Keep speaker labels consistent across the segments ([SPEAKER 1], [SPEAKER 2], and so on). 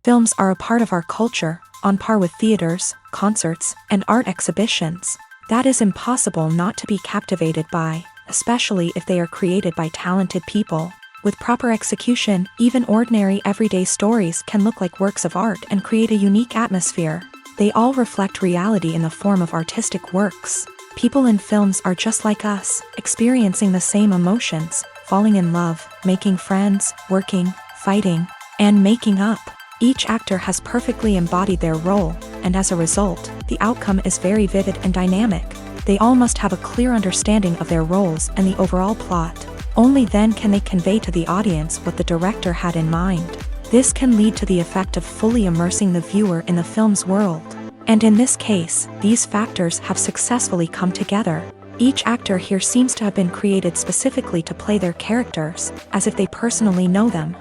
[SPEAKER 1] Films are a part of our culture, on par with theaters, concerts, and art exhibitions. That is impossible not to be captivated by, especially if they are created by talented people. With proper execution, even ordinary everyday stories can look like works of art and create a unique atmosphere. They all reflect reality in the form of artistic works. People in films are just like us, experiencing the same emotions, falling in love, making friends, working, fighting, and making up. Each actor has perfectly embodied their role, and as a result, the outcome is very vivid and dynamic. They all must have a clear understanding of their roles and the overall plot. Only then can they convey to the audience what the director had in mind. This can lead to the effect of fully immersing the viewer in the film's world. And in this case, these factors have successfully come together. Each actor here seems to have been created specifically to play their characters, as if they personally know them.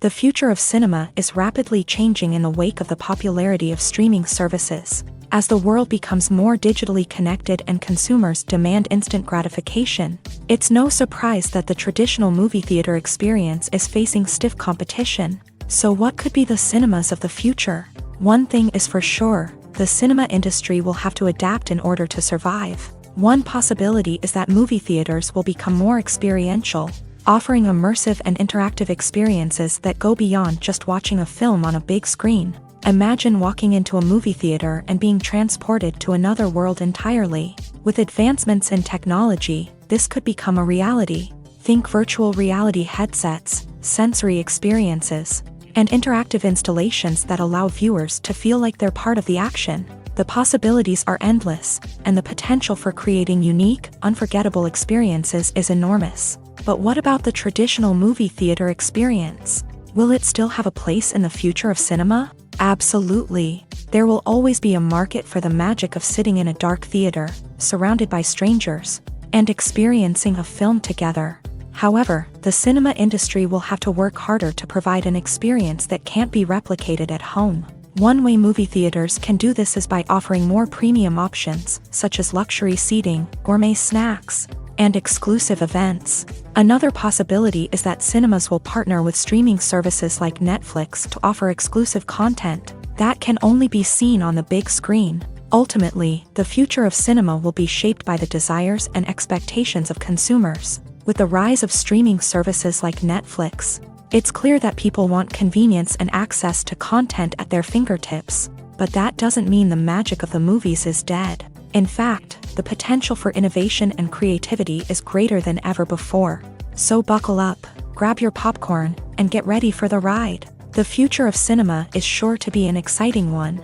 [SPEAKER 1] The future of cinema is rapidly changing in the wake of the popularity of streaming services. As the world becomes more digitally connected and consumers demand instant gratification, it's no surprise that the traditional movie theater experience is facing stiff competition. So what could be the cinemas of the future? One thing is for sure, the cinema industry will have to adapt in order to survive. One possibility is that movie theaters will become more experiential, offering immersive and interactive experiences that go beyond just watching a film on a big screen. Imagine walking into a movie theater and being transported to another world entirely. With advancements in technology, this could become a reality. Think virtual reality headsets, sensory experiences, and interactive installations that allow viewers to feel like they're part of the action. The possibilities are endless, and the potential for creating unique, unforgettable experiences is enormous. But what about the traditional movie theater experience? Will it still have a place in the future of cinema? Absolutely. There will always be a market for the magic of sitting in a dark theater, surrounded by strangers, and experiencing a film together. However, the cinema industry will have to work harder to provide an experience that can't be replicated at home. One way movie theaters can do this is by offering more premium options, such as luxury seating, gourmet snacks, and exclusive events. Another possibility is that cinemas will partner with streaming services like Netflix to offer exclusive content that can only be seen on the big screen. Ultimately, the future of cinema will be shaped by the desires and expectations of consumers. With the rise of streaming services like Netflix, it's clear that people want convenience and access to content at their fingertips. But that doesn't mean the magic of the movies is dead. In fact, the potential for innovation and creativity is greater than ever before. So buckle up, grab your popcorn, and get ready for the ride. The future of cinema is sure to be an exciting one.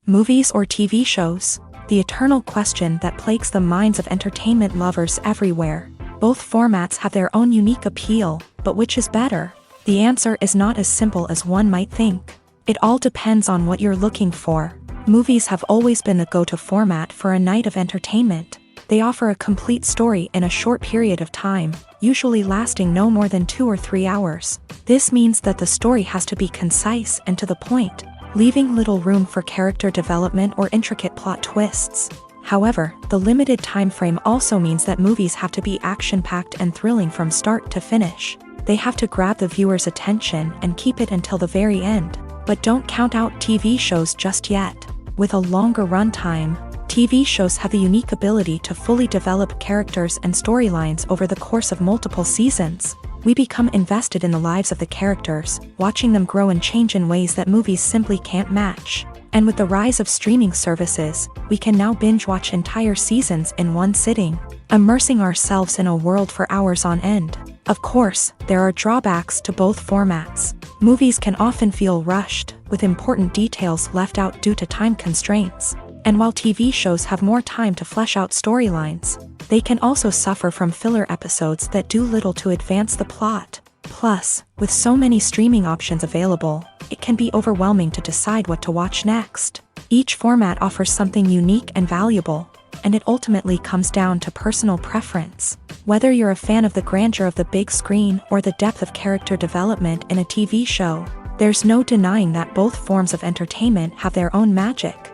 [SPEAKER 1] Movies or TV shows? The eternal question that plagues the minds of entertainment lovers everywhere. Both formats have their own unique appeal, but which is better? The answer is not as simple as one might think. It all depends on what you're looking for. Movies have always been the go-to format for a night of entertainment. They offer a complete story in a short period of time, usually lasting no more than 2 or 3 hours. This means that the story has to be concise and to the point, leaving little room for character development or intricate plot twists. However, the limited time frame also means that movies have to be action-packed and thrilling from start to finish. They have to grab the viewer's attention and keep it until the very end. But don't count out TV shows just yet. With a longer runtime, TV shows have the unique ability to fully develop characters and storylines over the course of multiple seasons. We become invested in the lives of the characters, watching them grow and change in ways that movies simply can't match. And with the rise of streaming services, we can now binge-watch entire seasons in one sitting, immersing ourselves in a world for hours on end. Of course, there are drawbacks to both formats. Movies can often feel rushed, with important details left out due to time constraints. And while TV shows have more time to flesh out storylines, they can also suffer from filler episodes that do little to advance the plot. Plus, with so many streaming options available, it can be overwhelming to decide what to watch next. Each format offers something unique and valuable, and it ultimately comes down to personal preference. Whether you're a fan of the grandeur of the big screen or the depth of character development in a TV show, there's no denying that both forms of entertainment have their own magic.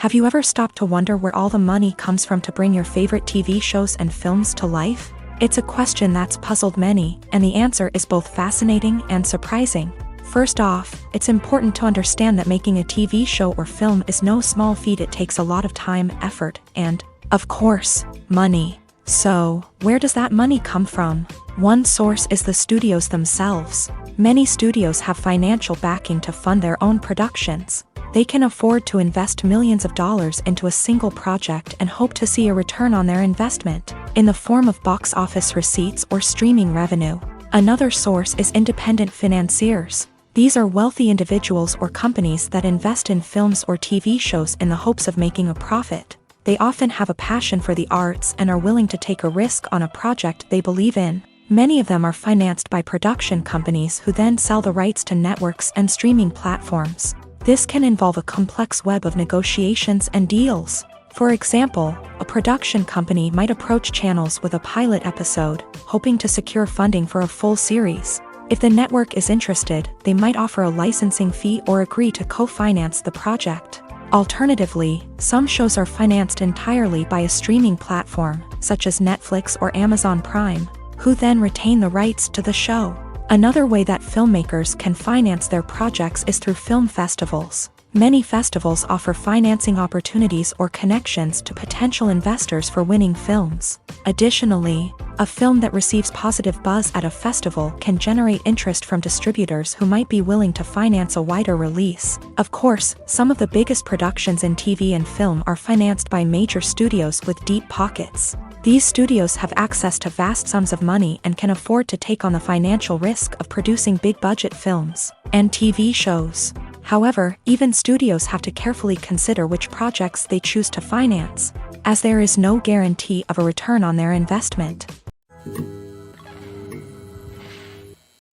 [SPEAKER 1] Have you ever stopped to wonder where all the money comes from to bring your favorite TV shows and films to life? It's a question that's puzzled many, and the answer is both fascinating and surprising. First off, it's important to understand that making a TV show or film is no small feat. It takes a lot of time, effort, and, of course, money. So, where does that money come from? One source is the studios themselves. Many studios have financial backing to fund their own productions. They can afford to invest millions of dollars into a single project and hope to see a return on their investment, in the form of box office receipts or streaming revenue. Another source is independent financiers. These are wealthy individuals or companies that invest in films or TV shows in the hopes of making a profit. They often have a passion for the arts and are willing to take a risk on a project they believe in. Many of them are financed by production companies who then sell the rights to networks and streaming platforms. This can involve a complex web of negotiations and deals. For example, a production company might approach channels with a pilot episode, hoping to secure funding for a full series. If the network is interested, they might offer a licensing fee or agree to co-finance the project. Alternatively, some shows are financed entirely by a streaming platform, such as Netflix or Amazon Prime, who then retain the rights to the show. Another way that filmmakers can finance their projects is through film festivals. Many festivals offer financing opportunities or connections to potential investors for winning films. Additionally, a film that receives positive buzz at a festival can generate interest from distributors who might be willing to finance a wider release. Of course, some of the biggest productions in TV and film are financed by major studios with deep pockets. These studios have access to vast sums of money and can afford to take on the financial risk of producing big-budget films and TV shows. However, even studios have to carefully consider which projects they choose to finance, as there is no guarantee of a return on their investment.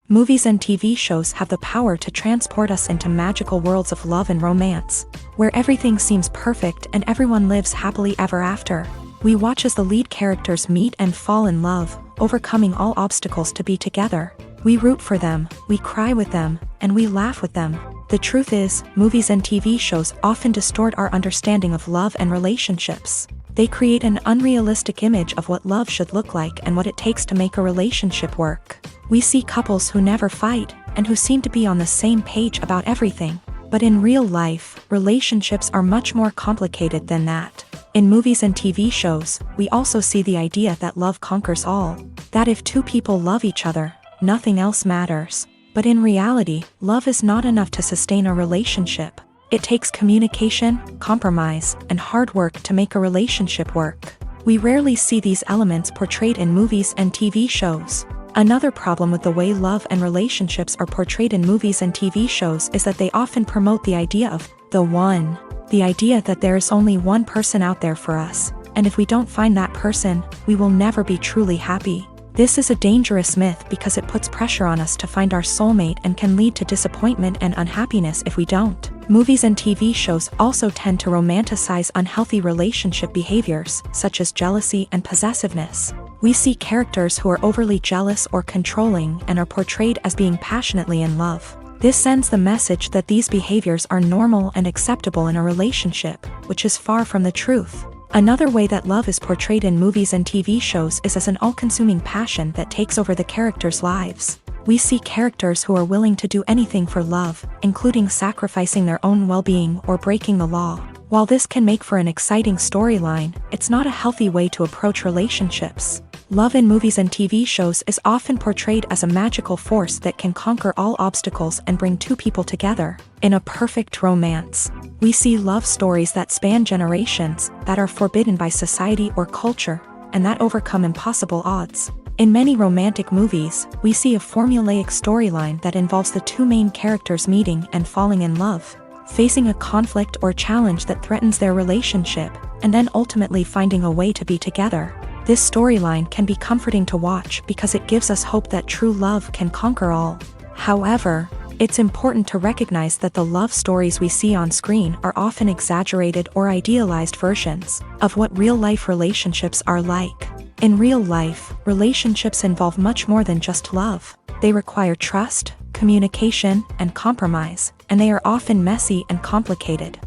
[SPEAKER 1] Movies and TV shows have the power to transport us into magical worlds of love and romance, where everything seems perfect and everyone lives happily ever after. We watch as the lead characters meet and fall in love, overcoming all obstacles to be together. We root for them, we cry with them, and we laugh with them. The truth is, movies and TV shows often distort our understanding of love and relationships. They create an unrealistic image of what love should look like and what it takes to make a relationship work. We see couples who never fight, and who seem to be on the same page about everything. But in real life, relationships are much more complicated than that. In movies and TV shows, we also see the idea that love conquers all. That if two people love each other, nothing else matters. But in reality, love is not enough to sustain a relationship. It takes communication, compromise, and hard work to make a relationship work. We rarely see these elements portrayed in movies and TV shows. Another problem with the way love and relationships are portrayed in movies and TV shows is that they often promote the idea of the one. The idea that there is only one person out there for us, and if we don't find that person, we will never be truly happy. This is a dangerous myth because it puts pressure on us to find our soulmate and can lead to disappointment and unhappiness if we don't. Movies and TV shows also tend to romanticize unhealthy relationship behaviors, such as jealousy and possessiveness. We see characters who are overly jealous or controlling and are portrayed as being passionately in love. This sends the message that these behaviors are normal and acceptable in a relationship, which is far from the truth. Another way that love is portrayed in movies and TV shows is as an all-consuming passion that takes over the characters' lives. We see characters who are willing to do anything for love, including sacrificing their own well-being or breaking the law. While this can make for an exciting storyline, it's not a healthy way to approach relationships. Love in movies and TV shows is often portrayed as a magical force that can conquer all obstacles and bring two people together. In a perfect romance, we see love stories that span generations, that are forbidden by society or culture, and that overcome impossible odds. In many romantic movies, we see a formulaic storyline that involves the two main characters meeting and falling in love, facing a conflict or challenge that threatens their relationship, and then ultimately finding a way to be together. This storyline can be comforting to watch because it gives us hope that true love can conquer all. However, it's important to recognize that the love stories we see on screen are often exaggerated or idealized versions of what real-life relationships are like. In real life, relationships involve much more than just love. They require trust, communication, and compromise, and they are often messy and complicated.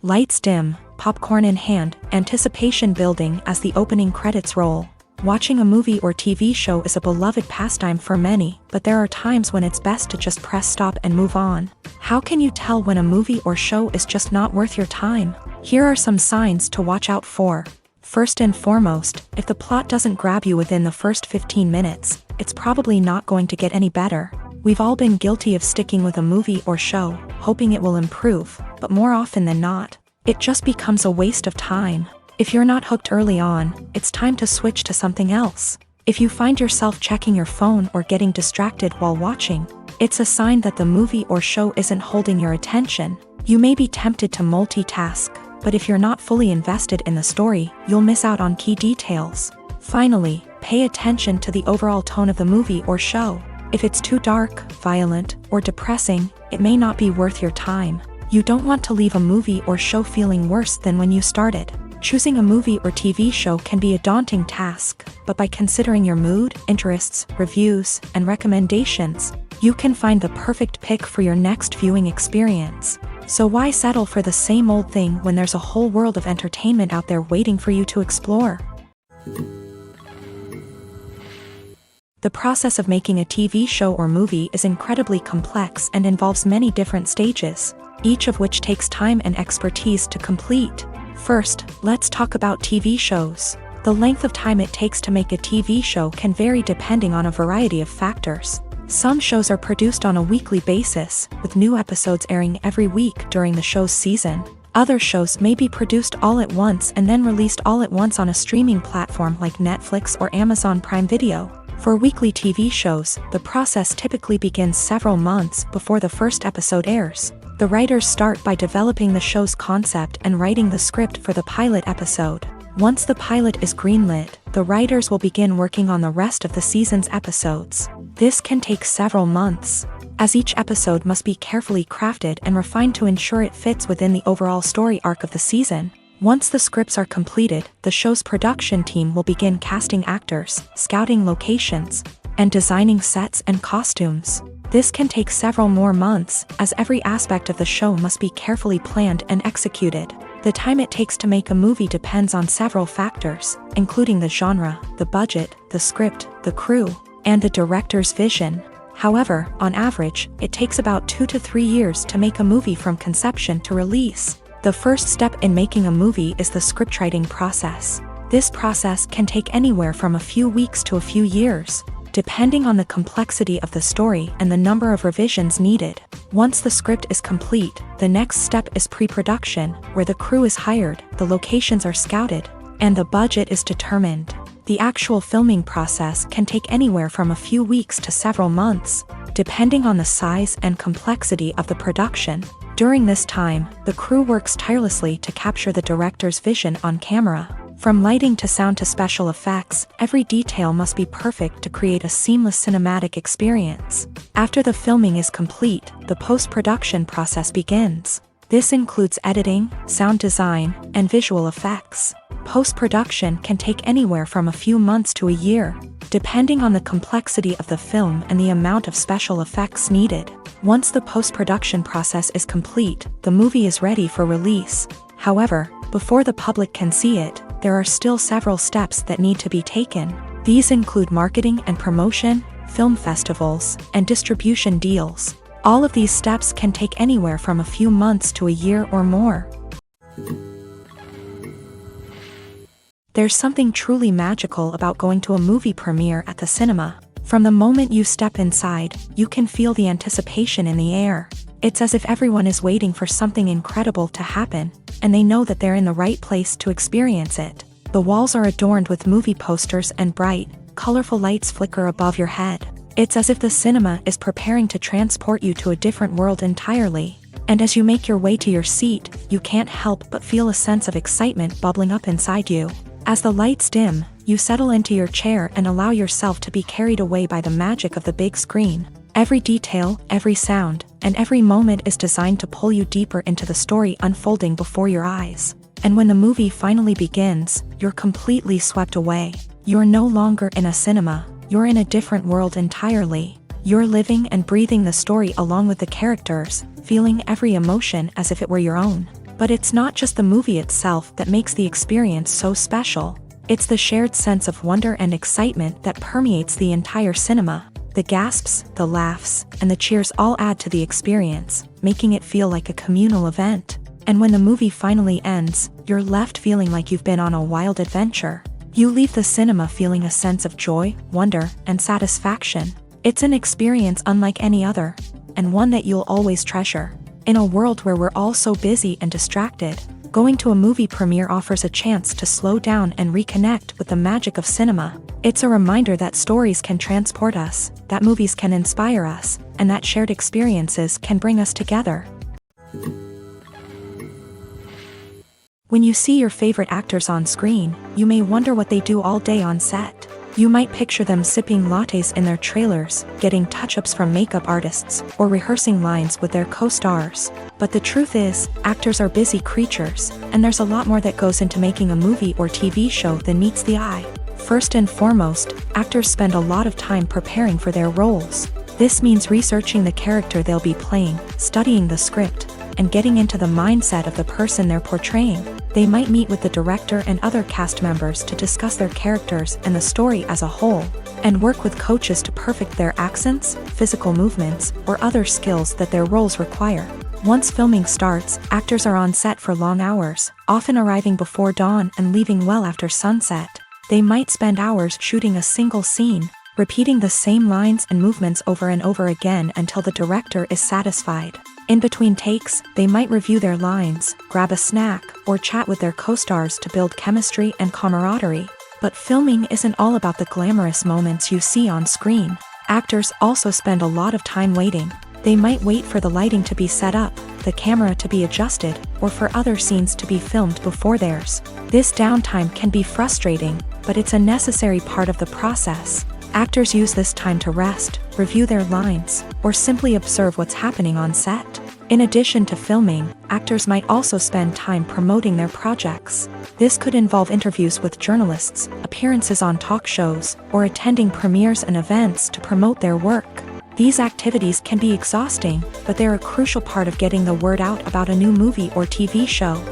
[SPEAKER 1] Lights dim, popcorn in hand, anticipation building as the opening credits roll. Watching a movie or TV show is a beloved pastime for many, but there are times when it's best to just press stop and move on. How can you tell when a movie or show is just not worth your time? Here are some signs to watch out for. First and foremost, if the plot doesn't grab you within the first 15 minutes, it's probably not going to get any better. We've all been guilty of sticking with a movie or show, hoping it will improve, but more often than not, it just becomes a waste of time. If you're not hooked early on, it's time to switch to something else. If you find yourself checking your phone or getting distracted while watching, it's a sign that the movie or show isn't holding your attention. You may be tempted to multitask, but if you're not fully invested in the story, you'll miss out on key details. Finally, pay attention to the overall tone of the movie or show. If it's too dark, violent, or depressing, it may not be worth your time. You don't want to leave a movie or show feeling worse than when you started. Choosing a movie or TV show can be a daunting task, but by considering your mood, interests, reviews, and recommendations, you can find the perfect pick for your next viewing experience. So why settle for the same old thing when there's a whole world of entertainment out there waiting for you to explore? The process of making a TV show or movie is incredibly complex and involves many different stages, each of which takes time and expertise to complete. First, let's talk about TV shows. The length of time it takes to make a TV show can vary depending on a variety of factors. Some shows are produced on a weekly basis, with new episodes airing every week during the show's season. Other shows may be produced all at once and then released all at once on a streaming platform like Netflix or Amazon Prime Video. For weekly TV shows, the process typically begins several months before the first episode airs. The writers start by developing the show's concept and writing the script for the pilot episode. Once the pilot is greenlit, the writers will begin working on the rest of the season's episodes. This can take several months, as each episode must be carefully crafted and refined to ensure it fits within the overall story arc of the season. Once the scripts are completed, the show's production team will begin casting actors, scouting locations, and designing sets and costumes. This can take several more months, as every aspect of the show must be carefully planned and executed. The time it takes to make a movie depends on several factors, including the genre, the budget, the script, the crew, and the director's vision. However, on average, it takes about 2 to 3 years to make a movie from conception to release. The first step in making a movie is the scriptwriting process. This process can take anywhere from a few weeks to a few years, depending on the complexity of the story and the number of revisions needed. Once the script is complete, the next step is pre-production, where the crew is hired, the locations are scouted, and the budget is determined. The actual filming process can take anywhere from a few weeks to several months, depending on the size and complexity of the production. During this time, the crew works tirelessly to capture the director's vision on camera. From lighting to sound to special effects, every detail must be perfect to create a seamless cinematic experience. After the filming is complete, the post-production process begins. This includes editing, sound design, and visual effects. Post-production can take anywhere from a few months to a year, depending on the complexity of the film and the amount of special effects needed. Once the post-production process is complete, the movie is ready for release. However, before the public can see it, there are still several steps that need to be taken. These include marketing and promotion, film festivals, and distribution deals. All of these steps can take anywhere from a few months to a year or more. There's something truly magical about going to a movie premiere at the cinema. From the moment you step inside, you can feel the anticipation in the air. It's as if everyone is waiting for something incredible to happen, and they know that they're in the right place to experience it. The walls are adorned with movie posters and bright, colorful lights flicker above your head. It's as if the cinema is preparing to transport you to a different world entirely. And as you make your way to your seat, you can't help but feel a sense of excitement bubbling up inside you. As the lights dim, you settle into your chair and allow yourself to be carried away by the magic of the big screen. Every detail, every sound, and every moment is designed to pull you deeper into the story unfolding before your eyes. And when the movie finally begins, you're completely swept away. You're no longer in a cinema, you're in a different world entirely. You're living and breathing the story along with the characters, feeling every emotion as if it were your own. But it's not just the movie itself that makes the experience so special. It's the shared sense of wonder and excitement that permeates the entire cinema. The gasps, the laughs, and the cheers all add to the experience, making it feel like a communal event. And when the movie finally ends, you're left feeling like you've been on a wild adventure. You leave the cinema feeling a sense of joy, wonder, and satisfaction. It's an experience unlike any other, and one that you'll always treasure. In a world where we're all so busy and distracted, going to a movie premiere offers a chance to slow down and reconnect with the magic of cinema. It's a reminder that stories can transport us, that movies can inspire us, and that shared experiences can bring us together. When you see your favorite actors on screen, you may wonder what they do all day on set. You might picture them sipping lattes in their trailers, getting touch-ups from makeup artists, or rehearsing lines with their co-stars. But the truth is, actors are busy creatures, and there's a lot more that goes into making a movie or TV show than meets the eye. First and foremost, actors spend a lot of time preparing for their roles. This means researching the character they'll be playing, studying the script, and getting into the mindset of the person they're portraying. They might meet with the director and other cast members to discuss their characters and the story as a whole, and work with coaches to perfect their accents, physical movements, or other skills that their roles require. Once filming starts, actors are on set for long hours, often arriving before dawn and leaving well after sunset. They might spend hours shooting a single scene, repeating the same lines and movements over and over again until the director is satisfied. In between takes, they might review their lines, grab a snack, or chat with their co-stars to build chemistry and camaraderie. But filming isn't all about the glamorous moments you see on screen. Actors also spend a lot of time waiting. They might wait for the lighting to be set up, the camera to be adjusted, or for other scenes to be filmed before theirs. This downtime can be frustrating, but it's a necessary part of the process. Actors use this time to rest, review their lines, or simply observe what's happening on set. In addition to filming, actors might also spend time promoting their projects. This could involve interviews with journalists, appearances on talk shows, or attending premieres and events to promote their work. These activities can be exhausting, but they're a crucial part of getting the word out about a new movie or TV show.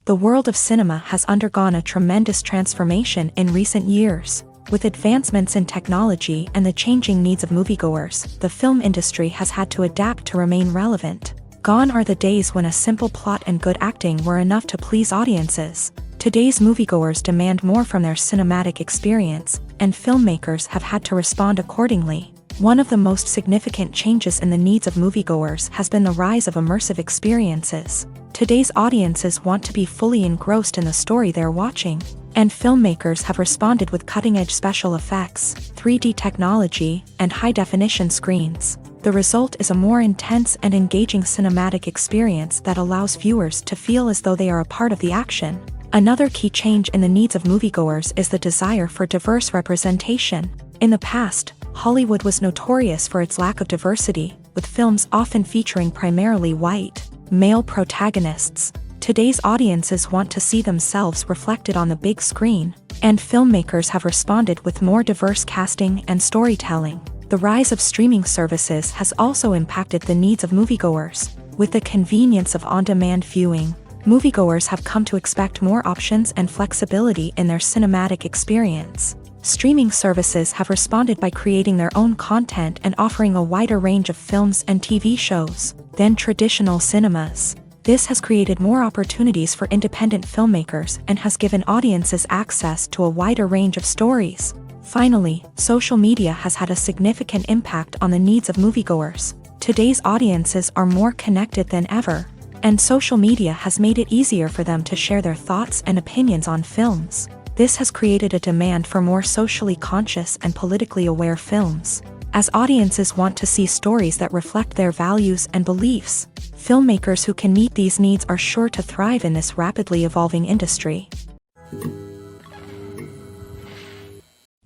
[SPEAKER 1] The world of cinema has undergone a tremendous transformation in recent years. With advancements in technology and the changing needs of moviegoers, the film industry has had to adapt to remain relevant. Gone are the days when a simple plot and good acting were enough to please audiences. Today's moviegoers demand more from their cinematic experience, and filmmakers have had to respond accordingly. One of the most significant changes in the needs of moviegoers has been the rise of immersive experiences. Today's audiences want to be fully engrossed in the story they're watching, and filmmakers have responded with cutting-edge special effects, 3D technology, and high-definition screens. The result is a more intense and engaging cinematic experience that allows viewers to feel as though they are a part of the action. Another key change in the needs of moviegoers is the desire for diverse representation. In the past, Hollywood was notorious for its lack of diversity, with films often featuring primarily white, male protagonists. Today's audiences want to see themselves reflected on the big screen, and filmmakers have responded with more diverse casting and storytelling. The rise of streaming services has also impacted the needs of moviegoers. With the convenience of on-demand viewing, moviegoers have come to expect more options and flexibility in their cinematic experience. Streaming services have responded by creating their own content and offering a wider range of films and TV shows than traditional cinemas. This has created more opportunities for independent filmmakers and has given audiences access to a wider range of stories. Finally, social media has had a significant impact on the needs of moviegoers. Today's audiences are more connected than ever, and social media has made it easier for them to share their thoughts and opinions on films. This has created a demand for more socially conscious and politically aware films. As audiences want to see stories that reflect their values and beliefs, filmmakers who can meet these needs are sure to thrive in this rapidly evolving industry.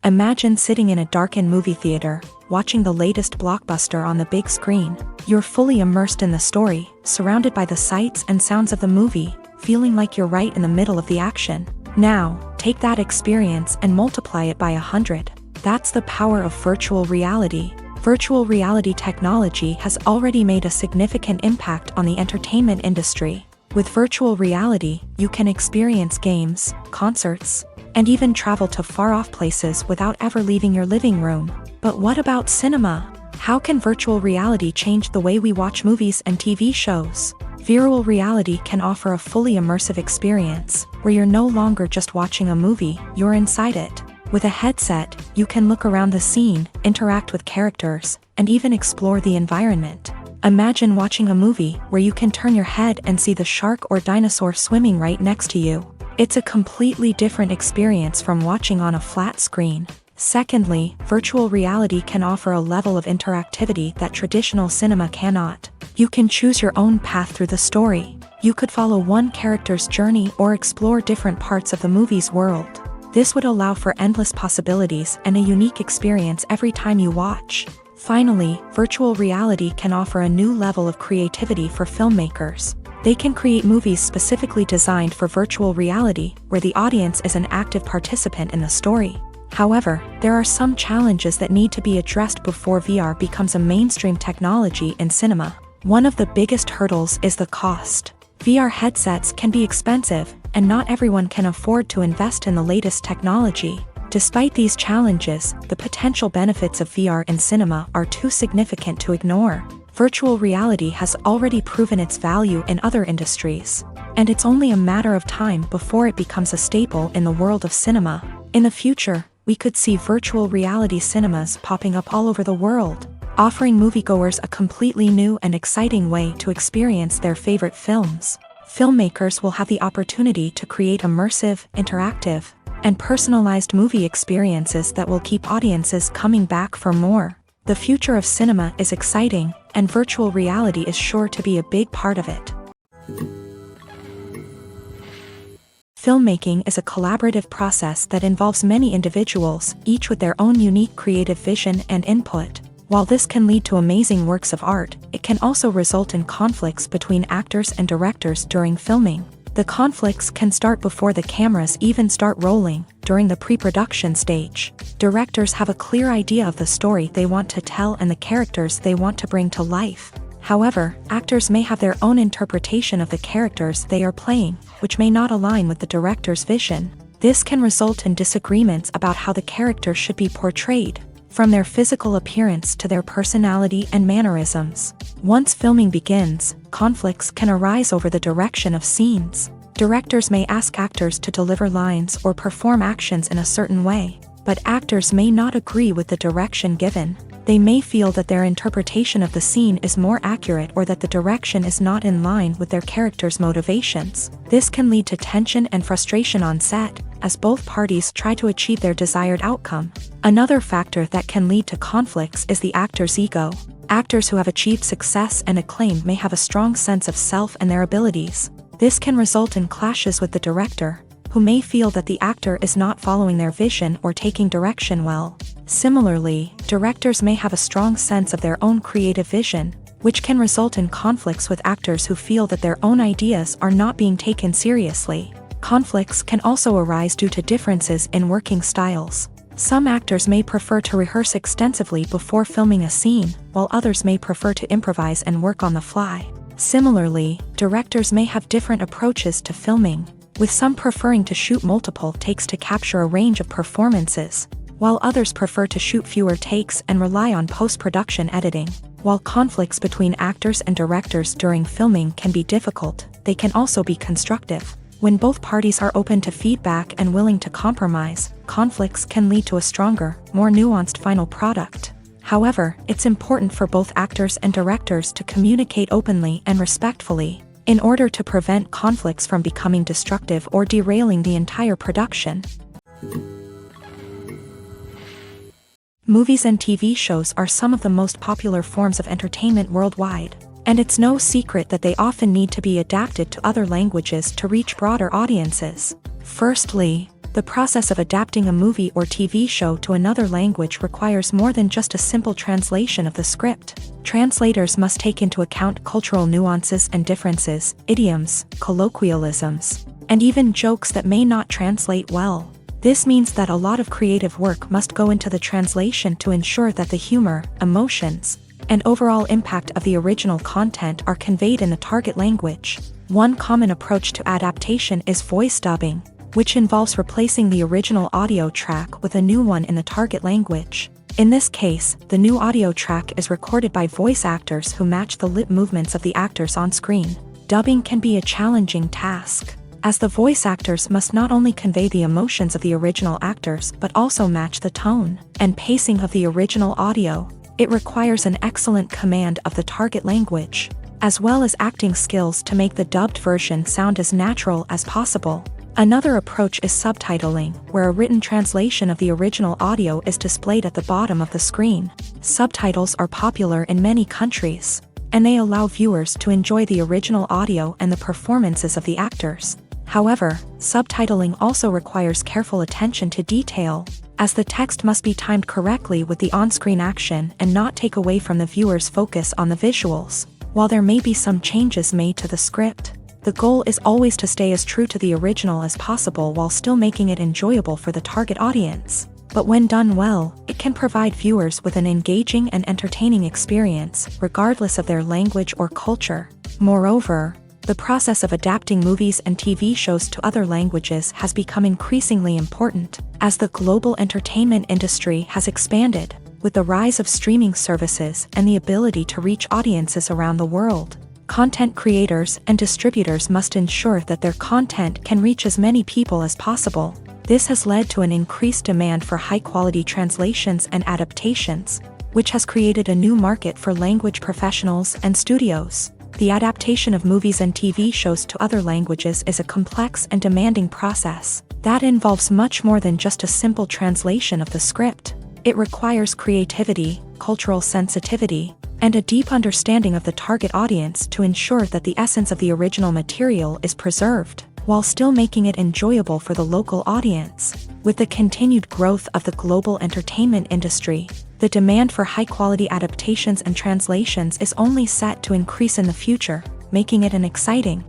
[SPEAKER 1] Imagine sitting in a darkened movie theater, watching the latest blockbuster on the big screen. You're fully immersed in the story, surrounded by the sights and sounds of the movie, feeling like you're right in the middle of the action. Now, take that experience and multiply it by 100. That's the power of virtual reality. Virtual reality technology has already made a significant impact on the entertainment industry. With virtual reality, you can experience games, concerts, and even travel to far-off places without ever leaving your living room. But what about cinema? How can virtual reality change the way we watch movies and TV shows? Virtual reality can offer a fully immersive experience, where you're no longer just watching a movie, you're inside it. With a headset, you can look around the scene, interact with characters, and even explore the environment. Imagine watching a movie where you can turn your head and see the shark or dinosaur swimming right next to you. It's a completely different experience from watching on a flat screen. Secondly, virtual reality can offer a level of interactivity that traditional cinema cannot. You can choose your own path through the story. You could follow one character's journey or explore different parts of the movie's world. This would allow for endless possibilities and a unique experience every time you watch. Finally, virtual reality can offer a new level of creativity for filmmakers. They can create movies specifically designed for virtual reality, where the audience is an active participant in the story. However, there are some challenges that need to be addressed before VR becomes a mainstream technology in cinema. One of the biggest hurdles is the cost. VR headsets can be expensive, and not everyone can afford to invest in the latest technology. Despite these challenges, the potential benefits of VR in cinema are too significant to ignore. Virtual reality has already proven its value in other industries, and it's only a matter of time before it becomes a staple in the world of cinema. In the future, we could see virtual reality cinemas popping up all over the world, offering moviegoers a completely new and exciting way to experience their favorite films. Filmmakers will have the opportunity to create immersive, interactive, and personalized movie experiences that will keep audiences coming back for more. The future of cinema is exciting, and virtual reality is sure to be a big part of it. Filmmaking is a collaborative process that involves many individuals, each with their own unique creative vision and input. While this can lead to amazing works of art, it can also result in conflicts between actors and directors during filming. The conflicts can start before the cameras even start rolling, during the pre-production stage. Directors have a clear idea of the story they want to tell and the characters they want to bring to life. However, actors may have their own interpretation of the characters they are playing, which may not align with the director's vision. This can result in disagreements about how the characters should be portrayed, from their physical appearance to their personality and mannerisms. Once filming begins, conflicts can arise over the direction of scenes. Directors may ask actors to deliver lines or perform actions in a certain way, but actors may not agree with the direction given. They may feel that their interpretation of the scene is more accurate or that the direction is not in line with their character's motivations. This can lead to tension and frustration on set, as both parties try to achieve their desired outcome. Another factor that can lead to conflicts is the actor's ego. Actors who have achieved success and acclaim may have a strong sense of self and their abilities. This can result in clashes with the director, who may feel that the actor is not following their vision or taking direction well. Similarly, directors may have a strong sense of their own creative vision, which can result in conflicts with actors who feel that their own ideas are not being taken seriously. Conflicts can also arise due to differences in working styles. Some actors may prefer to rehearse extensively before filming a scene, while others may prefer to improvise and work on the fly. Similarly, directors may have different approaches to filming, with some preferring to shoot multiple takes to capture a range of performances, while others prefer to shoot fewer takes and rely on post-production editing. While conflicts between actors and directors during filming can be difficult, they can also be constructive. When both parties are open to feedback and willing to compromise, conflicts can lead to a stronger, more nuanced final product. However, it's important for both actors and directors to communicate openly and respectfully, in order to prevent conflicts from becoming destructive or derailing the entire production. Movies and TV shows are some of the most popular forms of entertainment worldwide, and it's no secret that they often need to be adapted to other languages to reach broader audiences. Firstly, the process of adapting a movie or TV show to another language requires more than just a simple translation of the script. Translators must take into account cultural nuances and differences, idioms, colloquialisms, and even jokes that may not translate well. This means that a lot of creative work must go into the translation to ensure that the humor, emotions, and overall impact of the original content are conveyed in the target language. One common approach to adaptation is voice dubbing, which involves replacing the original audio track with a new one in the target language. In this case, the new audio track is recorded by voice actors who match the lip movements of the actors on screen. Dubbing can be a challenging task, as the voice actors must not only convey the emotions of the original actors but also match the tone and pacing of the original audio. It requires an excellent command of the target language, as well as acting skills to make the dubbed version sound as natural as possible. Another approach is subtitling, where a written translation of the original audio is displayed at the bottom of the screen. Subtitles are popular in many countries, and they allow viewers to enjoy the original audio and the performances of the actors. However, subtitling also requires careful attention to detail, as the text must be timed correctly with the on-screen action and not take away from the viewer's focus on the visuals. While there may be some changes made to the script, the goal is always to stay as true to the original as possible while still making it enjoyable for the target audience. But when done well, it can provide viewers with an engaging and entertaining experience, regardless of their language or culture. Moreover, the process of adapting movies and TV shows to other languages has become increasingly important, as the global entertainment industry has expanded, with the rise of streaming services and the ability to reach audiences around the world. Content creators and distributors must ensure that their content can reach as many people as possible. This has led to an increased demand for high-quality translations and adaptations, which has created a new market for language professionals and studios. The adaptation of movies and TV shows to other languages is a complex and demanding process that involves much more than just a simple translation of the script. It requires creativity, cultural sensitivity, and a deep understanding of the target audience to ensure that the essence of the original material is preserved, while still making it enjoyable for the local audience. With the continued growth of the global entertainment industry, the demand for high-quality adaptations and translations is only set to increase in the future, making it an exciting.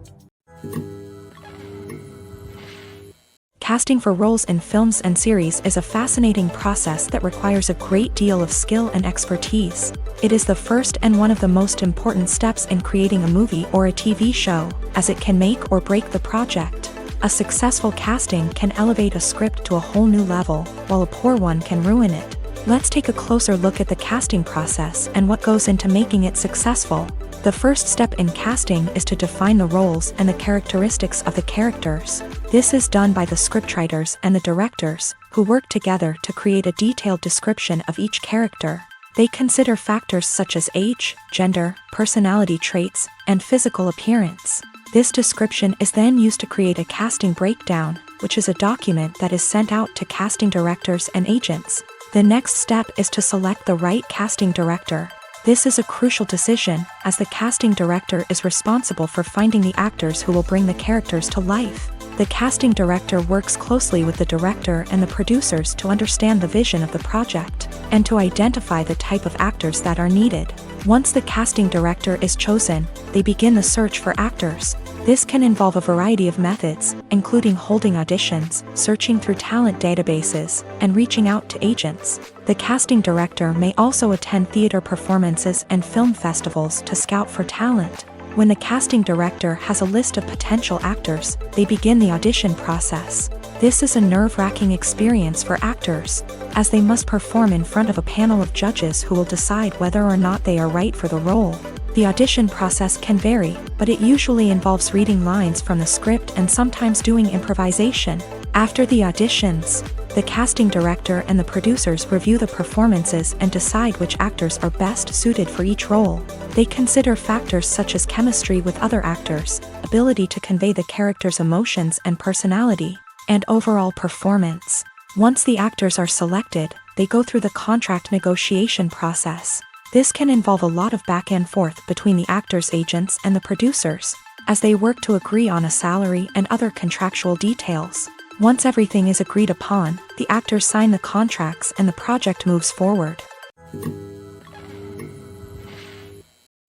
[SPEAKER 1] Casting for roles in films and series is a fascinating process that requires a great deal of skill and expertise. It is the first and one of the most important steps in creating a movie or a TV show, as it can make or break the project. A successful casting can elevate a script to a whole new level, while a poor one can ruin it. Let's take a closer look at the casting process and what goes into making it successful. The first step in casting is to define the roles and the characteristics of the characters. This is done by the scriptwriters and the directors, who work together to create a detailed description of each character. They consider factors such as age, gender, personality traits, and physical appearance. This description is then used to create a casting breakdown, which is a document that is sent out to casting directors and agents. The next step is to select the right casting director. This is a crucial decision, as the casting director is responsible for finding the actors who will bring the characters to life. The casting director works closely with the director and the producers to understand the vision of the project, and to identify the type of actors that are needed. Once the casting director is chosen, they begin the search for actors. This can involve a variety of methods, including holding auditions, searching through talent databases, and reaching out to agents. The casting director may also attend theater performances and film festivals to scout for talent. When the casting director has a list of potential actors, they begin the audition process. This is a nerve-wracking experience for actors, as they must perform in front of a panel of judges who will decide whether or not they are right for the role. The audition process can vary, but it usually involves reading lines from the script and sometimes doing improvisation. After the auditions, the casting director and the producers review the performances and decide which actors are best suited for each role. They consider factors such as chemistry with other actors, ability to convey the character's emotions and personality, and overall performance. Once the actors are selected, they go through the contract negotiation process. This can involve a lot of back and forth between the actors' agents and the producers, as they work to agree on a salary and other contractual details. Once everything is agreed upon, the actors sign the contracts and the project moves forward.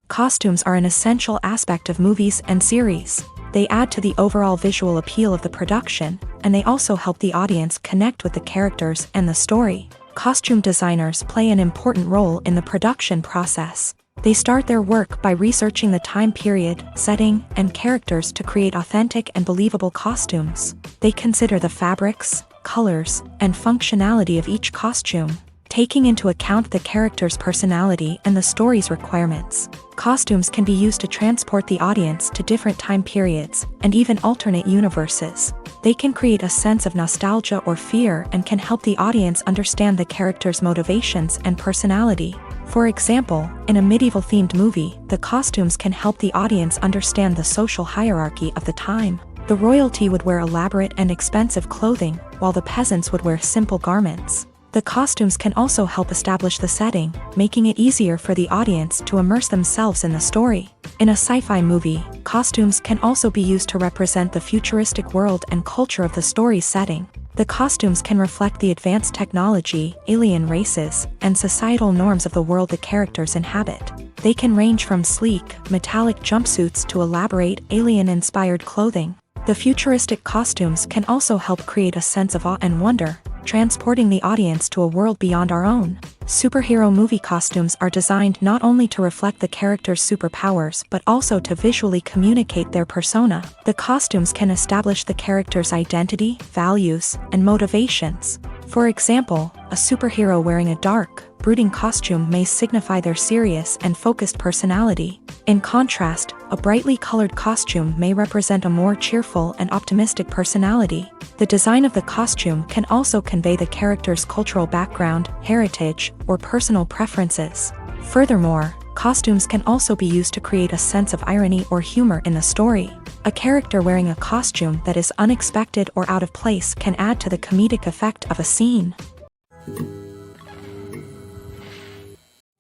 [SPEAKER 1] Costumes are an essential aspect of movies and series. They add to the overall visual appeal of the production, and they also help the audience connect with the characters and the story. Costume designers play an important role in the production process. They start their work by researching the time period, setting, and characters to create authentic and believable costumes. They consider the fabrics, colors, and functionality of each costume, taking into account the character's personality and the story's requirements. Costumes can be used to transport the audience to different time periods and even alternate universes. They can create a sense of nostalgia or fear and can help the audience understand the character's motivations and personality. For example, in a medieval-themed movie, the costumes can help the audience understand the social hierarchy of the time. The royalty would wear elaborate and expensive clothing, while the peasants would wear simple garments. The costumes can also help establish the setting, making it easier for the audience to immerse themselves in the story. In a sci-fi movie, costumes can also be used to represent the futuristic world and culture of the story's setting. The costumes can reflect the advanced technology, alien races, and societal norms of the world the characters inhabit. They can range from sleek, metallic jumpsuits to elaborate, alien-inspired clothing. The futuristic costumes can also help create a sense of awe and wonder, transporting the audience to a world beyond our own. Superhero movie costumes are designed not only to reflect the character's superpowers but also to visually communicate their persona. The costumes can establish the character's identity, values, and motivations. For example, a superhero wearing a dark, brooding costume may signify their serious and focused personality. In contrast, a brightly colored costume may represent a more cheerful and optimistic personality. The design of the costume can also convey the character's cultural background, heritage, or personal preferences. Furthermore, costumes can also be used to create a sense of irony or humor in the story. A character wearing a costume that is unexpected or out of place can add to the comedic effect of a scene.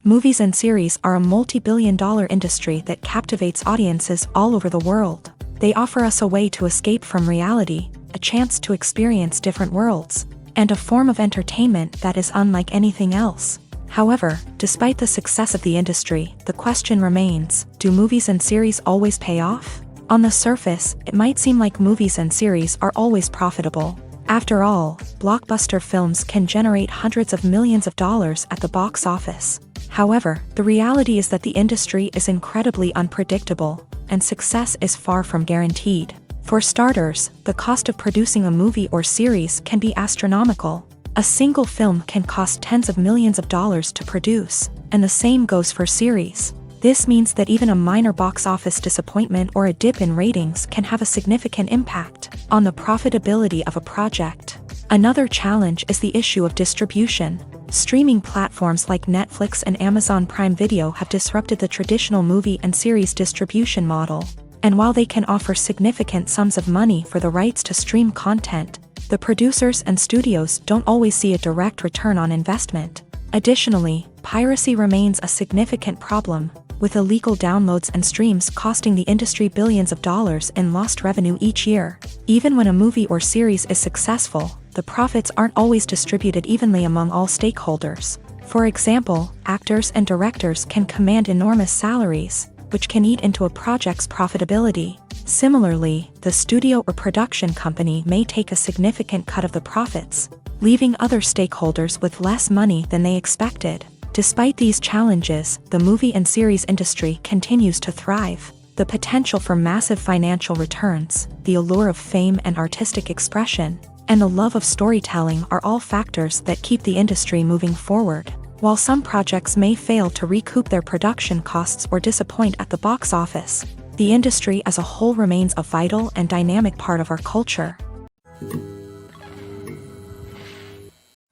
[SPEAKER 1] Movies and series are a multi-billion-dollar industry that captivates audiences all over the world. They offer us a way to escape from reality, a chance to experience different worlds, and a form of entertainment that is unlike anything else. However, despite the success of the industry, the question remains, do movies and series always pay off? On the surface, it might seem like movies and series are always profitable. After all, blockbuster films can generate hundreds of millions of dollars at the box office. However, the reality is that the industry is incredibly unpredictable, and success is far from guaranteed. For starters, the cost of producing a movie or series can be astronomical. A single film can cost tens of millions of dollars to produce, and the same goes for series. This means that even a minor box office disappointment or a dip in ratings can have a significant impact on the profitability of a project. Another challenge is the issue of distribution. Streaming platforms like Netflix and Amazon Prime Video have disrupted the traditional movie and series distribution model. And while they can offer significant sums of money for the rights to stream content, the producers and studios don't always see a direct return on investment. Additionally, piracy remains a significant problem, with illegal downloads and streams costing the industry billions of dollars in lost revenue each year. Even when a movie or series is successful, the profits aren't always distributed evenly among all stakeholders. For example, actors and directors can command enormous salaries, which can eat into a project's profitability. Similarly, the studio or production company may take a significant cut of the profits, leaving other stakeholders with less money than they expected. Despite these challenges, the movie and series industry continues to thrive. The potential for massive financial returns, the allure of fame and artistic expression, and the love of storytelling are all factors that keep the industry moving forward. While some projects may fail to recoup their production costs or disappoint at the box office, the industry as a whole remains a vital and dynamic part of our culture.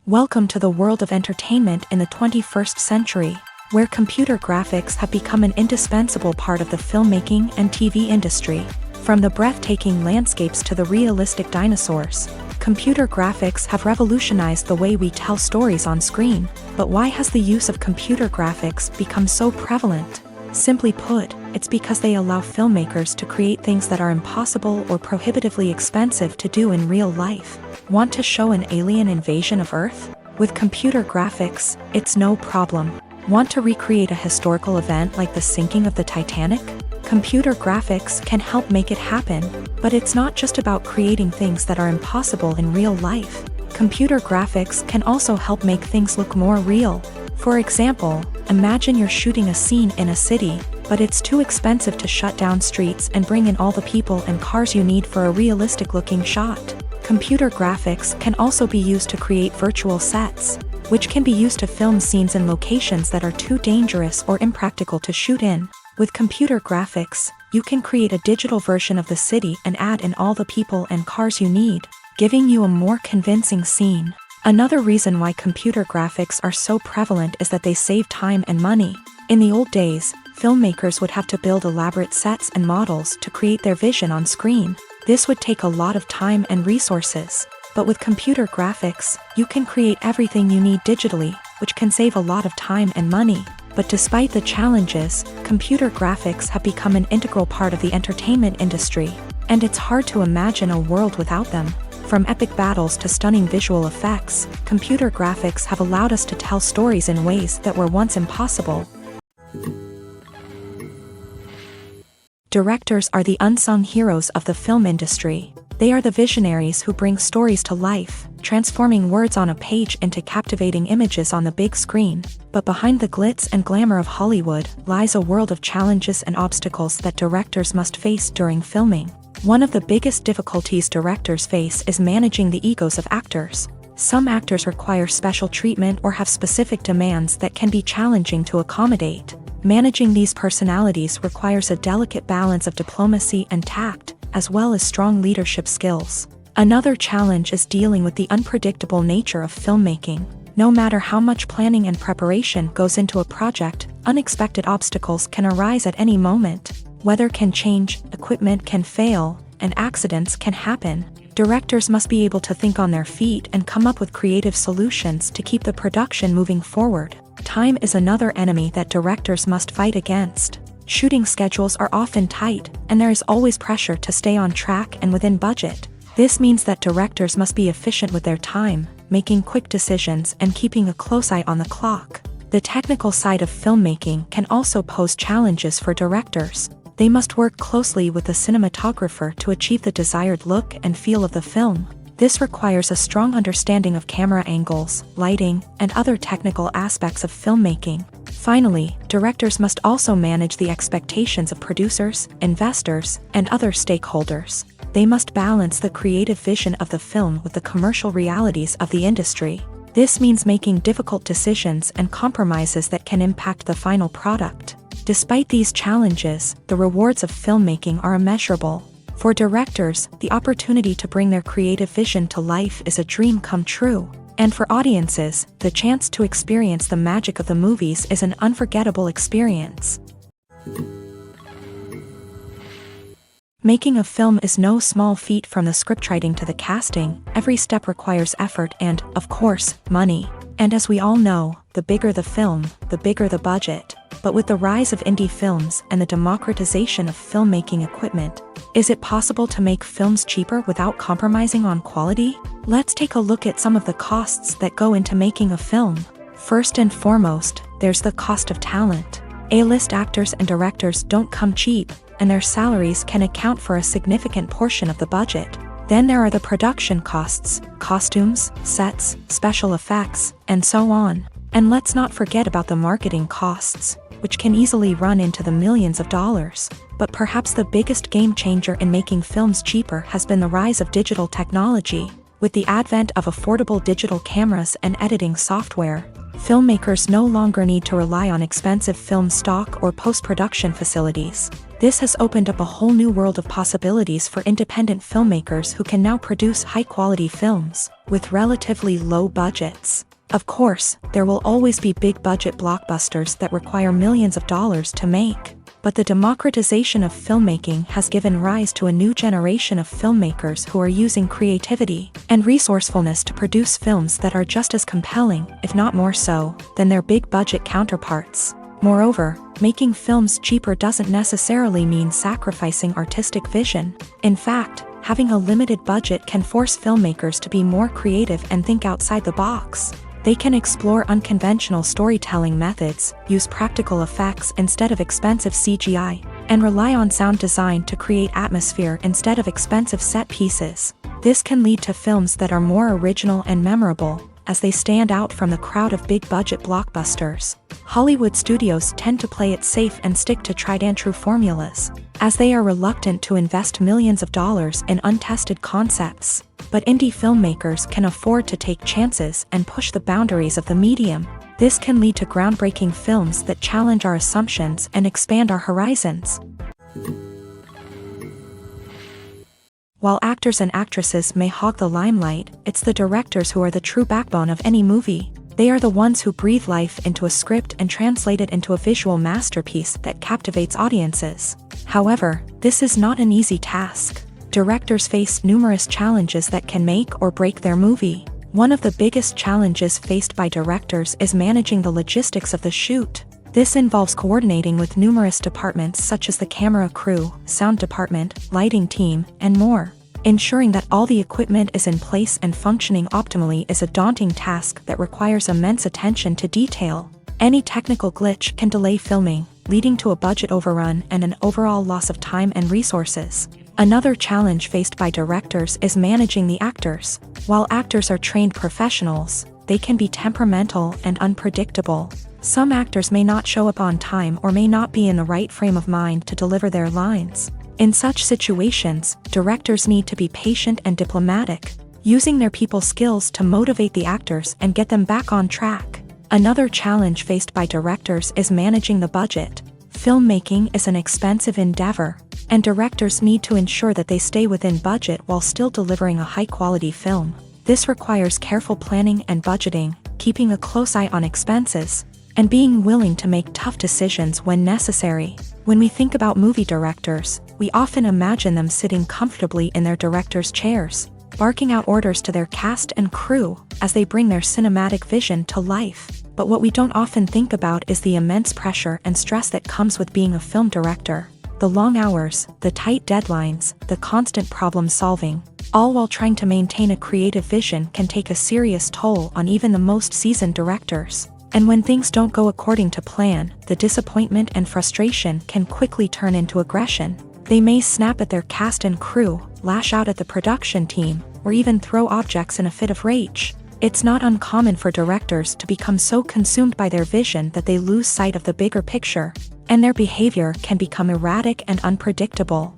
[SPEAKER 1] Welcome to the world of entertainment in the 21st century, where computer graphics have become an indispensable part of the filmmaking and TV industry. From the breathtaking landscapes to the realistic dinosaurs, computer graphics have revolutionized the way we tell stories on screen. But why has the use of computer graphics become so prevalent? Simply put, it's because they allow filmmakers to create things that are impossible or prohibitively expensive to do in real life. Want to show an alien invasion of Earth? With computer graphics, it's no problem. Want to recreate a historical event like the sinking of the Titanic? Computer graphics can help make it happen. But it's not just about creating things that are impossible in real life. Computer graphics can also help make things look more real. For example, imagine you're shooting a scene in a city, but it's too expensive to shut down streets and bring in all the people and cars you need for a realistic-looking shot. Computer graphics can also be used to create virtual sets, which can be used to film scenes in locations that are too dangerous or impractical to shoot in. With computer graphics, you can create a digital version of the city and add in all the people and cars you need, giving you a more convincing scene. Another reason why computer graphics are so prevalent is that they save time and money. In the old days, filmmakers would have to build elaborate sets and models to create their vision on screen. This would take a lot of time and resources. But with computer graphics, you can create everything you need digitally, which can save a lot of time and money. But despite the challenges, computer graphics have become an integral part of the entertainment industry, and it's hard to imagine a world without them. From epic battles to stunning visual effects, computer graphics have allowed us to tell stories in ways that were once impossible. Directors are the unsung heroes of the film industry. They are the visionaries who bring stories to life, transforming words on a page into captivating images on the big screen. But behind the glitz and glamour of Hollywood lies a world of challenges and obstacles that directors must face during filming. One of the biggest difficulties directors face is managing the egos of actors. Some actors require special treatment or have specific demands that can be challenging to accommodate. Managing these personalities requires a delicate balance of diplomacy and tact, as well as strong leadership skills. Another challenge is dealing with the unpredictable nature of filmmaking. No matter how much planning and preparation goes into a project, unexpected obstacles can arise at any moment. Weather can change, equipment can fail, and accidents can happen. Directors must be able to think on their feet and come up with creative solutions to keep the production moving forward. Time is another enemy that directors must fight against. Shooting schedules are often tight, and there is always pressure to stay on track and within budget. This means that directors must be efficient with their time, making quick decisions and keeping a close eye on the clock. The technical side of filmmaking can also pose challenges for directors. They must work closely with the cinematographer to achieve the desired look and feel of the film. This requires a strong understanding of camera angles, lighting, and other technical aspects of filmmaking. Finally, directors must also manage the expectations of producers, investors, and other stakeholders. They must balance the creative vision of the film with the commercial realities of the industry. This means making difficult decisions and compromises that can impact the final product. Despite these challenges, the rewards of filmmaking are immeasurable. For directors, the opportunity to bring their creative vision to life is a dream come true. And for audiences, the chance to experience the magic of the movies is an unforgettable experience. Making a film is no small feat. From the scriptwriting to the casting, every step requires effort and, of course, money. And as we all know, the bigger the film, the bigger the budget. But with the rise of indie films and the democratization of filmmaking equipment, is it possible to make films cheaper without compromising on quality? Let's take a look at some of the costs that go into making a film. First and foremost, there's the cost of talent. A-list actors and directors don't come cheap, and their salaries can account for a significant portion of the budget. Then there are the production costs, costumes, sets, special effects, and so on. And let's not forget about the marketing costs, which can easily run into the millions of dollars. But perhaps the biggest game changer in making films cheaper has been the rise of digital technology. With the advent of affordable digital cameras and editing software, filmmakers no longer need to rely on expensive film stock or post-production facilities. This has opened up a whole new world of possibilities for independent filmmakers who can now produce high-quality films with relatively low budgets. Of course, there will always be big-budget blockbusters that require millions of dollars to make. But the democratization of filmmaking has given rise to a new generation of filmmakers who are using creativity and resourcefulness to produce films that are just as compelling, if not more so, than their big-budget counterparts. Moreover, making films cheaper doesn't necessarily mean sacrificing artistic vision. In fact, having a limited budget can force filmmakers to be more creative and think outside the box. They can explore unconventional storytelling methods, use practical effects instead of expensive CGI, and rely on sound design to create atmosphere instead of expensive set pieces. This can lead to films that are more original and memorable, as they stand out from the crowd of big-budget blockbusters. Hollywood studios tend to play it safe and stick to tried-and-true formulas, as they are reluctant to invest millions of dollars in untested concepts. But indie filmmakers can afford to take chances and push the boundaries of the medium. This can lead to groundbreaking films that challenge our assumptions and expand our horizons. While actors and actresses may hog the limelight, it's the directors who are the true backbone of any movie. They are the ones who breathe life into a script and translate it into a visual masterpiece that captivates audiences. However, this is not an easy task. Directors face numerous challenges that can make or break their movie. One of the biggest challenges faced by directors is managing the logistics of the shoot. This involves coordinating with numerous departments such as the camera crew, sound department, lighting team, and more. Ensuring that all the equipment is in place and functioning optimally is a daunting task that requires immense attention to detail. Any technical glitch can delay filming, leading to a budget overrun and an overall loss of time and resources. Another challenge faced by directors is managing the actors. While actors are trained professionals, they can be temperamental and unpredictable. Some actors may not show up on time or may not be in the right frame of mind to deliver their lines. In such situations, directors need to be patient and diplomatic, using their people skills to motivate the actors and get them back on track. Another challenge faced by directors is managing the budget. Filmmaking is an expensive endeavor, and directors need to ensure that they stay within budget while still delivering a high-quality film. This requires careful planning and budgeting, keeping a close eye on expenses, and being willing to make tough decisions when necessary. When we think about movie directors, we often imagine them sitting comfortably in their director's chairs, barking out orders to their cast and crew as they bring their cinematic vision to life. But what we don't often think about is the immense pressure and stress that comes with being a film director. The long hours, the tight deadlines, the constant problem solving, all while trying to maintain a creative vision can take a serious toll on even the most seasoned directors. And when things don't go according to plan, the disappointment and frustration can quickly turn into aggression. They may snap at their cast and crew, lash out at the production team, or even throw objects in a fit of rage. It's not uncommon for directors to become so consumed by their vision that they lose sight of the bigger picture, and their behavior can become erratic and unpredictable.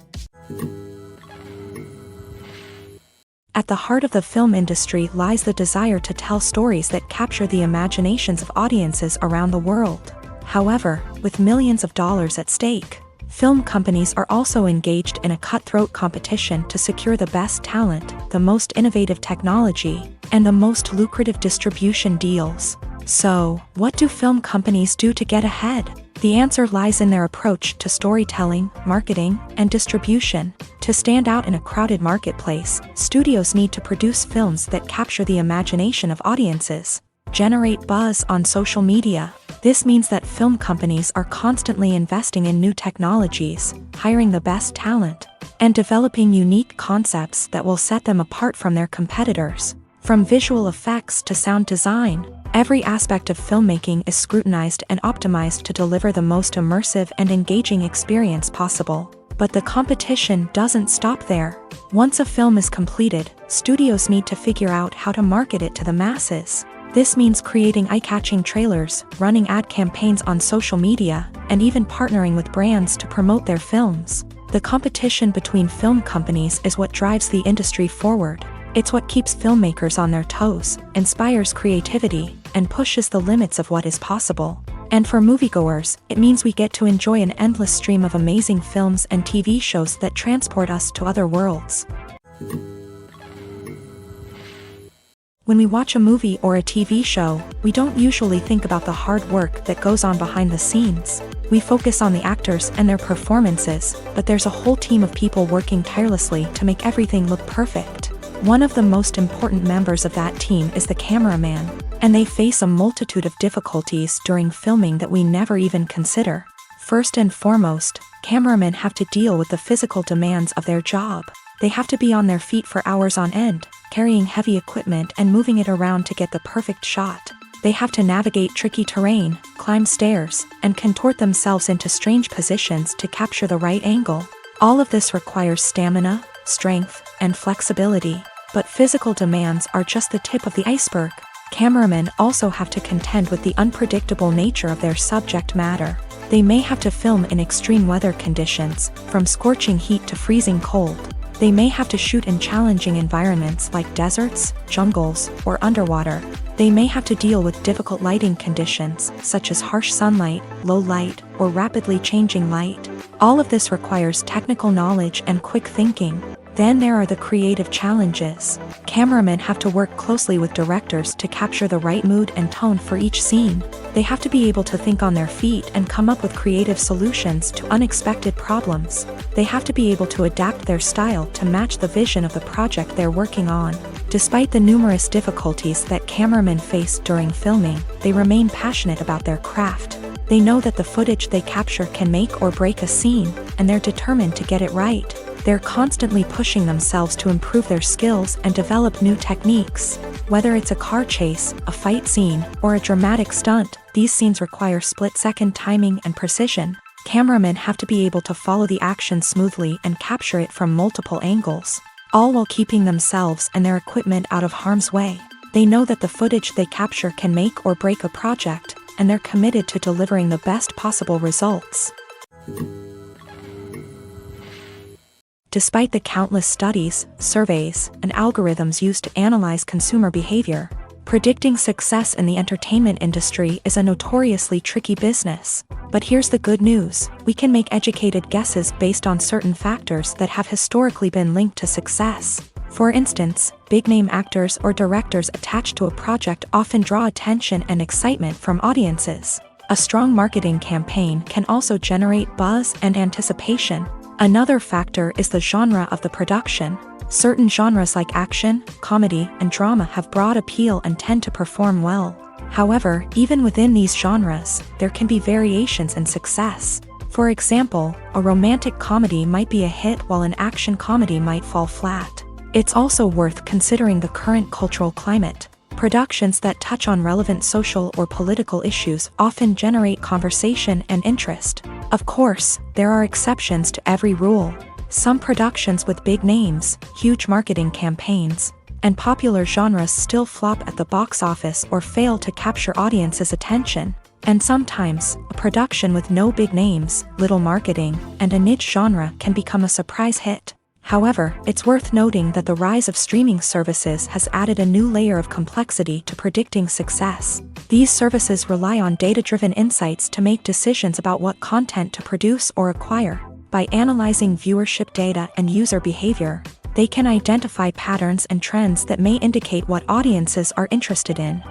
[SPEAKER 1] At the heart of the film industry lies the desire to tell stories that capture the imaginations of audiences around the world. However, with millions of dollars at stake, film companies are also engaged in a cutthroat competition to secure the best talent, the most innovative technology, and the most lucrative distribution deals. So, what do film companies do to get ahead? The answer lies in their approach to storytelling, marketing, and distribution. To stand out in a crowded marketplace, studios need to produce films that capture the imagination of audiences, generate buzz on social media. This means that film companies are constantly investing in new technologies, hiring the best talent, and developing unique concepts that will set them apart from their competitors. From visual effects to sound design, every aspect of filmmaking is scrutinized and optimized to deliver the most immersive and engaging experience possible. But the competition doesn't stop there. Once a film is completed, studios need to figure out how to market it to the masses. This means creating eye-catching trailers, running ad campaigns on social media, and even partnering with brands to promote their films. The competition between film companies is what drives the industry forward. It's what keeps filmmakers on their toes, inspires creativity, and pushes the limits of what is possible. And for moviegoers, it means we get to enjoy an endless stream of amazing films and TV shows that transport us to other worlds. When we watch a movie or a TV show, we don't usually think about the hard work that goes on behind the scenes. We focus on the actors and their performances, but there's a whole team of people working tirelessly to make everything look perfect. One of the most important members of that team is the cameraman, and they face a multitude of difficulties during filming that we never even consider. First and foremost, cameramen have to deal with the physical demands of their job. They have to be on their feet for hours on end, carrying heavy equipment and moving it around to get the perfect shot. They have to navigate tricky terrain, climb stairs, and contort themselves into strange positions to capture the right angle. All of this requires stamina, strength, and flexibility. But physical demands are just the tip of the iceberg. Cameramen also have to contend with the unpredictable nature of their subject matter. They may have to film in extreme weather conditions, from scorching heat to freezing cold. They may have to shoot in challenging environments like deserts, jungles, or underwater. They may have to deal with difficult lighting conditions, such as harsh sunlight, low light, or rapidly changing light. All of this requires technical knowledge and quick thinking. Then there are the creative challenges. Cameramen have to work closely with directors to capture the right mood and tone for each scene. They have to be able to think on their feet and come up with creative solutions to unexpected problems. They have to be able to adapt their style to match the vision of the project they're working on. Despite the numerous difficulties that cameramen face during filming, they remain passionate about their craft. They know that the footage they capture can make or break a scene, and they're determined to get it right. They're constantly pushing themselves to improve their skills and develop new techniques. Whether it's a car chase, a fight scene, or a dramatic stunt, these scenes require split-second timing and precision. Cameramen have to be able to follow the action smoothly and capture it from multiple angles, all while keeping themselves and their equipment out of harm's way. They know that the footage they capture can make or break a project, and they're committed to delivering the best possible results. Despite the countless studies, surveys, and algorithms used to analyze consumer behavior, predicting success in the entertainment industry is a notoriously tricky business. But here's the good news: we can make educated guesses based on certain factors that have historically been linked to success. For instance, big-name actors or directors attached to a project often draw attention and excitement from audiences. A strong marketing campaign can also generate buzz and anticipation. Another factor is the genre of the production. Certain genres like action, comedy, and drama have broad appeal and tend to perform well. However, even within these genres, there can be variations in success. For example, a romantic comedy might be a hit while an action comedy might fall flat. It's also worth considering the current cultural climate. Productions that touch on relevant social or political issues often generate conversation and interest. Of course, there are exceptions to every rule. Some productions with big names, huge marketing campaigns, and popular genres still flop at the box office or fail to capture audiences' attention. And sometimes, a production with no big names, little marketing, and a niche genre can become a surprise hit. However, it's worth noting that the rise of streaming services has added a new layer of complexity to predicting success. These services rely on data-driven insights to make decisions about what content to produce or acquire. By analyzing viewership data and user behavior, they can identify patterns and trends that may indicate what audiences are interested in.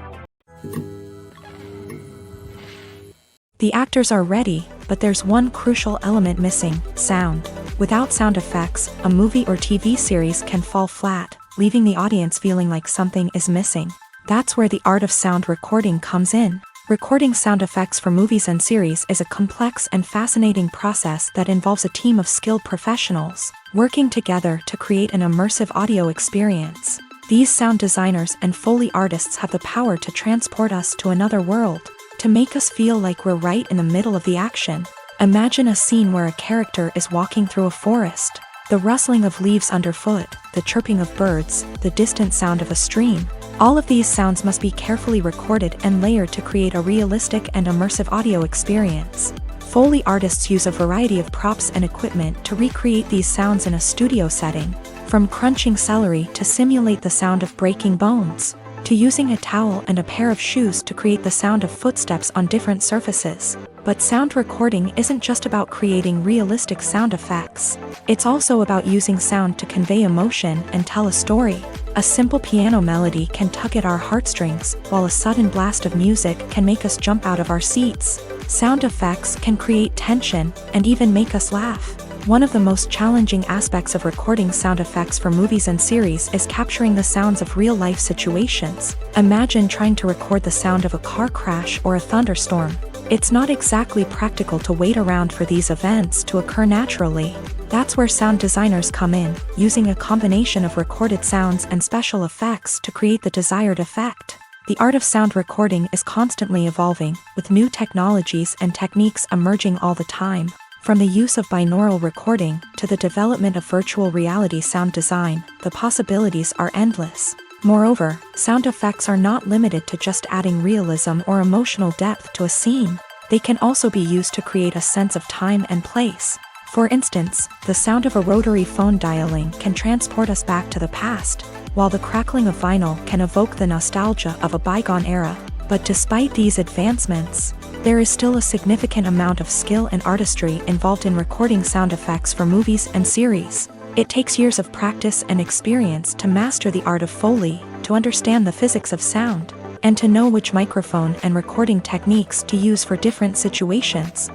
[SPEAKER 1] The actors are ready, but there's one crucial element missing: sound. Without sound effects, a movie or TV series can fall flat, leaving the audience feeling like something is missing. That's where the art of sound recording comes in. Recording sound effects for movies and series is a complex and fascinating process that involves a team of skilled professionals working together to create an immersive audio experience. These sound designers and Foley artists have the power to transport us to another world, to make us feel like we're right in the middle of the action. Imagine a scene where a character is walking through a forest. The rustling of leaves underfoot, the chirping of birds, the distant sound of a stream. All of these sounds must be carefully recorded and layered to create a realistic and immersive audio experience. Foley artists use a variety of props and equipment to recreate these sounds in a studio setting, from crunching celery to simulate the sound of breaking bones, to using a towel and a pair of shoes to create the sound of footsteps on different surfaces. But sound recording isn't just about creating realistic sound effects. It's also about using sound to convey emotion and tell a story. A simple piano melody can tug at our heartstrings, while a sudden blast of music can make us jump out of our seats. Sound effects can create tension and even make us laugh. One of the most challenging aspects of recording sound effects for movies and series is capturing the sounds of real-life situations. Imagine trying to record the sound of a car crash or a thunderstorm. It's not exactly practical to wait around for these events to occur naturally. That's where sound designers come in, using a combination of recorded sounds and special effects to create the desired effect. The art of sound recording is constantly evolving, with new technologies and techniques emerging all the time. From the use of binaural recording to the development of virtual reality sound design, the possibilities are endless. Moreover, sound effects are not limited to just adding realism or emotional depth to a scene. They can also be used to create a sense of time and place. For instance, the sound of a rotary phone dialing can transport us back to the past, while the crackling of vinyl can evoke the nostalgia of a bygone era. But despite these advancements, there is still a significant amount of skill and artistry involved in recording sound effects for movies and series. It takes years of practice and experience to master the art of Foley, to understand the physics of sound, and to know which microphone and recording techniques to use for different situations.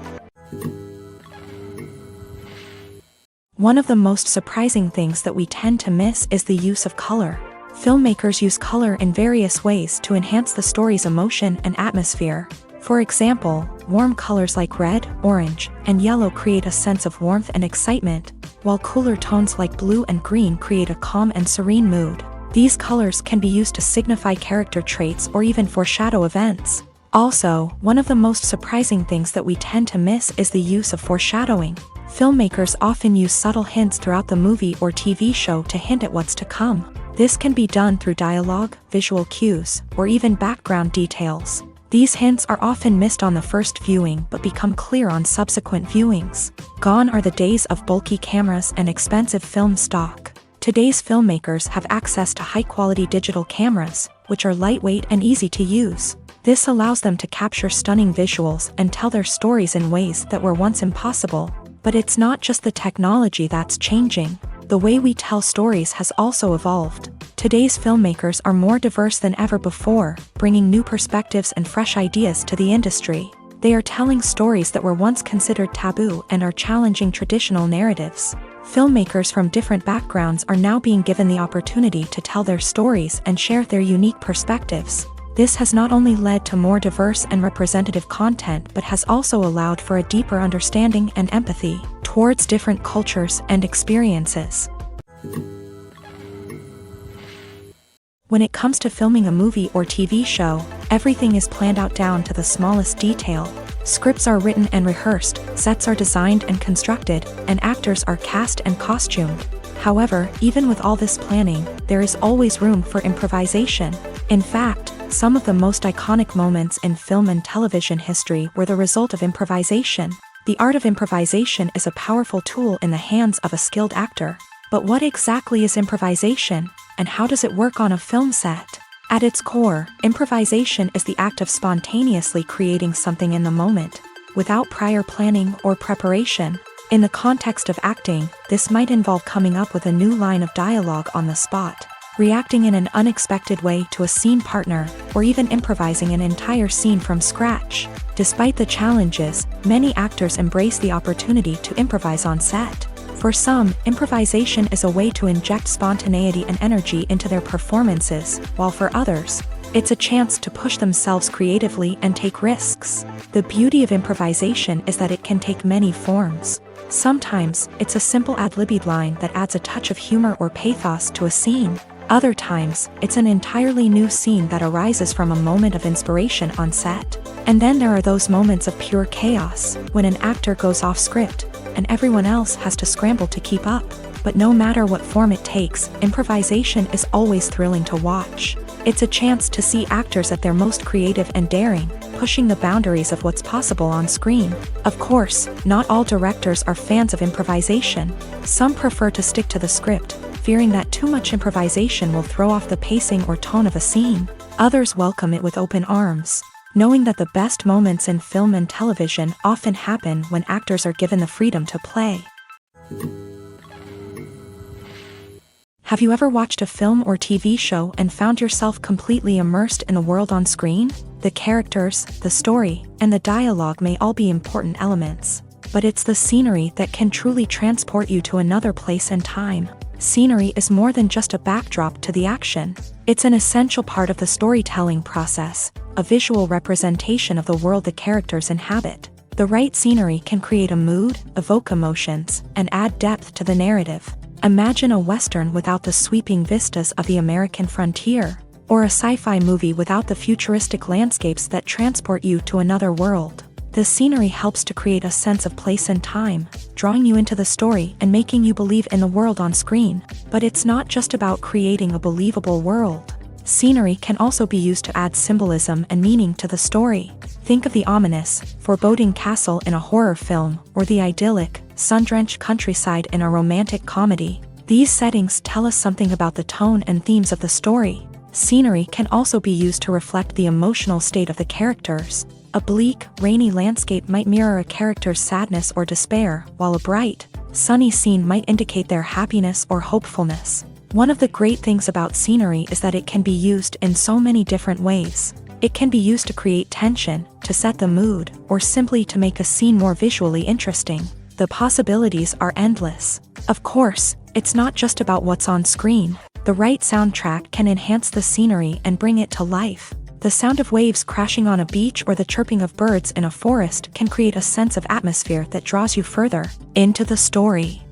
[SPEAKER 1] One of the most surprising things that we tend to miss is the use of color. Filmmakers use color in various ways to enhance the story's emotion and atmosphere. For example, warm colors like red, orange, and yellow create a sense of warmth and excitement, while cooler tones like blue and green create a calm and serene mood. These colors can be used to signify character traits or even foreshadow events. Also, one of the most surprising things that we tend to miss is the use of foreshadowing. Filmmakers often use subtle hints throughout the movie or TV show to hint at what's to come. This can be done through dialogue, visual cues, or even background details. These hints are often missed on the first viewing but become clear on subsequent viewings. Gone are the days of bulky cameras and expensive film stock. Today's filmmakers have access to high-quality digital cameras, which are lightweight and easy to use. This allows them to capture stunning visuals and tell their stories in ways that were once impossible. But it's not just the technology that's changing. The way we tell stories has also evolved. Today's filmmakers are more diverse than ever before, bringing new perspectives and fresh ideas to the industry. They are telling stories that were once considered taboo and are challenging traditional narratives. Filmmakers from different backgrounds are now being given the opportunity to tell their stories and share their unique perspectives. This has not only led to more diverse and representative content but has also allowed for a deeper understanding and empathy towards different cultures and experiences. When it comes to filming a movie or TV show, everything is planned out down to the smallest detail. Scripts are written and rehearsed, sets are designed and constructed, and actors are cast and costumed. However, even with all this planning, there is always room for improvisation. In fact, some of the most iconic moments in film and television history were the result of improvisation. The art of improvisation is a powerful tool in the hands of a skilled actor. But what exactly is improvisation, and how does it work on a film set? At its core, improvisation is the act of spontaneously creating something in the moment, without prior planning or preparation. In the context of acting, this might involve coming up with a new line of dialogue on the spot, reacting in an unexpected way to a scene partner, or even improvising an entire scene from scratch. Despite the challenges, many actors embrace the opportunity to improvise on set. For some, improvisation is a way to inject spontaneity and energy into their performances, while for others, it's a chance to push themselves creatively and take risks. The beauty of improvisation is that it can take many forms. Sometimes, it's a simple ad-libbed line that adds a touch of humor or pathos to a scene. Other times, it's an entirely new scene that arises from a moment of inspiration on set. And then there are those moments of pure chaos, when an actor goes off script, and everyone else has to scramble to keep up. But no matter what form it takes, improvisation is always thrilling to watch. It's a chance to see actors at their most creative and daring, pushing the boundaries of what's possible on screen. Of course, not all directors are fans of improvisation. Some prefer to stick to the script, fearing that too much improvisation will throw off the pacing or tone of a scene. Others welcome it with open arms, knowing that the best moments in film and television often happen when actors are given the freedom to play. Have you ever watched a film or TV show and found yourself completely immersed in the world on screen? The characters, the story, and the dialogue may all be important elements, but it's the scenery that can truly transport you to another place and time. Scenery is more than just a backdrop to the action. It's an essential part of the storytelling process, a visual representation of the world the characters inhabit. The right scenery can create a mood, evoke emotions, and add depth to the narrative. Imagine a Western without the sweeping vistas of the American frontier. or a sci-fi movie without the futuristic landscapes that transport you to another world. The scenery helps to create a sense of place and time, drawing you into the story and making you believe in the world on screen. But it's not just about creating a believable world. Scenery can also be used to add symbolism and meaning to the story. Think of the ominous, foreboding castle in a horror film, or the idyllic, sun-drenched countryside in a romantic comedy. These settings tell us something about the tone and themes of the story. Scenery can also be used to reflect the emotional state of the characters. A bleak, rainy landscape might mirror a character's sadness or despair, while a bright, sunny scene might indicate their happiness or hopefulness. One of the great things about scenery is that it can be used in so many different ways. It can be used to create tension, to set the mood, or simply to make a scene more visually interesting. The possibilities are endless. Of course, it's not just about what's on screen. The right soundtrack can enhance the scenery and bring it to life. The sound of waves crashing on a beach or the chirping of birds in a forest can create a sense of atmosphere that draws you further into the story.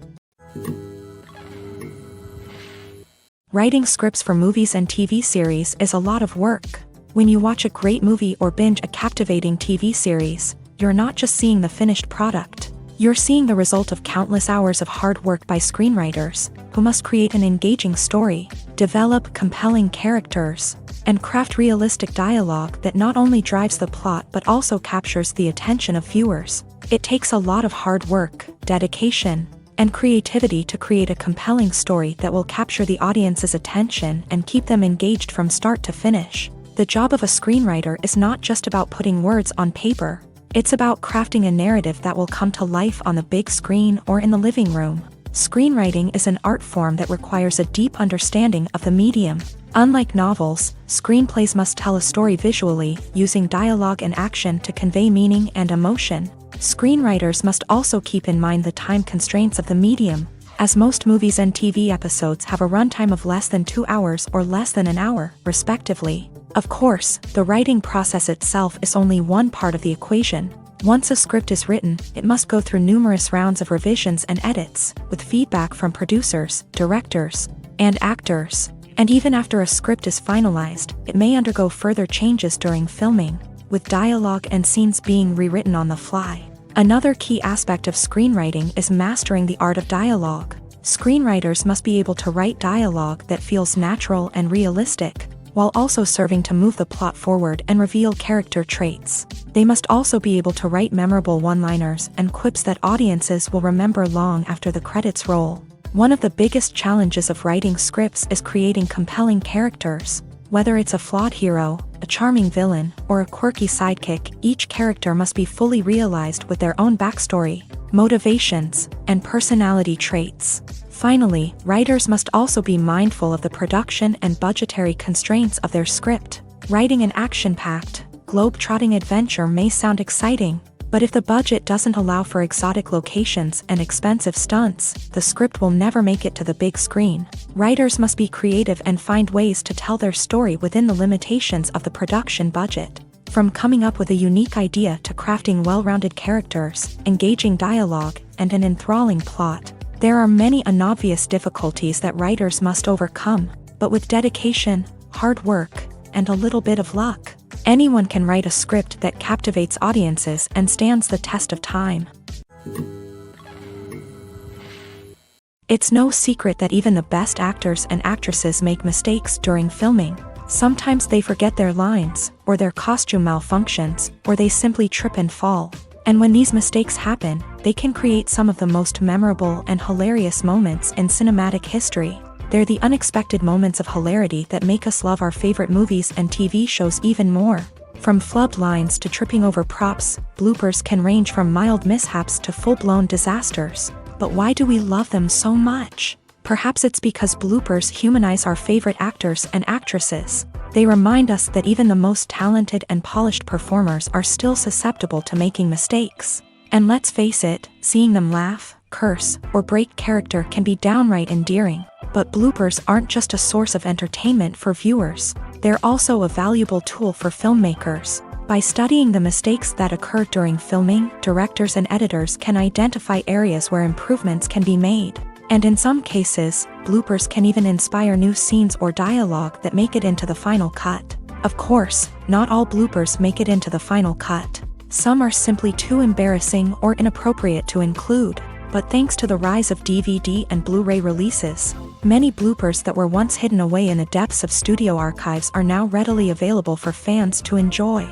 [SPEAKER 1] Writing scripts for movies and TV series is a lot of work. When you watch a great movie or binge a captivating TV series, you're not just seeing the finished product. You're seeing the result of countless hours of hard work by screenwriters, who must create an engaging story, develop compelling characters, and craft realistic dialogue that not only drives the plot but also captures the attention of viewers. It takes a lot of hard work, dedication, and creativity to create a compelling story that will capture the audience's attention and keep them engaged from start to finish. The job of a screenwriter is not just about putting words on paper. It's about crafting a narrative that will come to life on the big screen or in the living room. Screenwriting is an art form that requires a deep understanding of the medium. Unlike novels, screenplays must tell a story visually, using dialogue and action to convey meaning and emotion. Screenwriters must also keep in mind the time constraints of the medium, as most movies and TV episodes have a runtime of less than 2 hours or less than an hour, respectively. Of course, the writing process itself is only one part of the equation. Once a script is written, it must go through numerous rounds of revisions and edits, with feedback from producers, directors, and actors. And even after a script is finalized, it may undergo further changes during filming, with dialogue and scenes being rewritten on the fly. Another key aspect of screenwriting is mastering the art of dialogue. Screenwriters must be able to write dialogue that feels natural and realistic, while also serving to move the plot forward and reveal character traits. They must also be able to write memorable one-liners and quips that audiences will remember long after the credits roll. One of the biggest challenges of writing scripts is creating compelling characters. Whether it's a flawed hero, a charming villain, or a quirky sidekick, each character must be fully realized with their own backstory, motivations, and personality traits. Finally, writers must also be mindful of the production and budgetary constraints of their script. Writing an action-packed, globe-trotting adventure may sound exciting, but if the budget doesn't allow for exotic locations and expensive stunts, the script will never make it to the big screen. Writers must be creative and find ways to tell their story within the limitations of the production budget. From coming up with a unique idea to crafting well-rounded characters, engaging dialogue, and an enthralling plot, there are many unobvious difficulties that writers must overcome, but with dedication, hard work, and a little bit of luck, anyone can write a script that captivates audiences and stands the test of time. It's no secret that even the best actors and actresses make mistakes during filming. Sometimes they forget their lines, or their costume malfunctions, or they simply trip and fall. And when these mistakes happen, they can create some of the most memorable and hilarious moments in cinematic history. They're the unexpected moments of hilarity that make us love our favorite movies and TV shows even more. From flubbed lines to tripping over props, bloopers can range from mild mishaps to full-blown disasters. But why do we love them so much? Perhaps it's because bloopers humanize our favorite actors and actresses. They remind us that even the most talented and polished performers are still susceptible to making mistakes. And let's face it, seeing them laugh, curse, or break character can be downright endearing. But bloopers aren't just a source of entertainment for viewers. They're also a valuable tool for filmmakers. By studying the mistakes that occur during filming, directors and editors can identify areas where improvements can be made. And in some cases, bloopers can even inspire new scenes or dialogue that make it into the final cut. Of course, not all bloopers make it into the final cut. Some are simply too embarrassing or inappropriate to include. But thanks to the rise of DVD and Blu-ray releases, many bloopers that were once hidden away in the depths of studio archives are now readily available for fans to enjoy.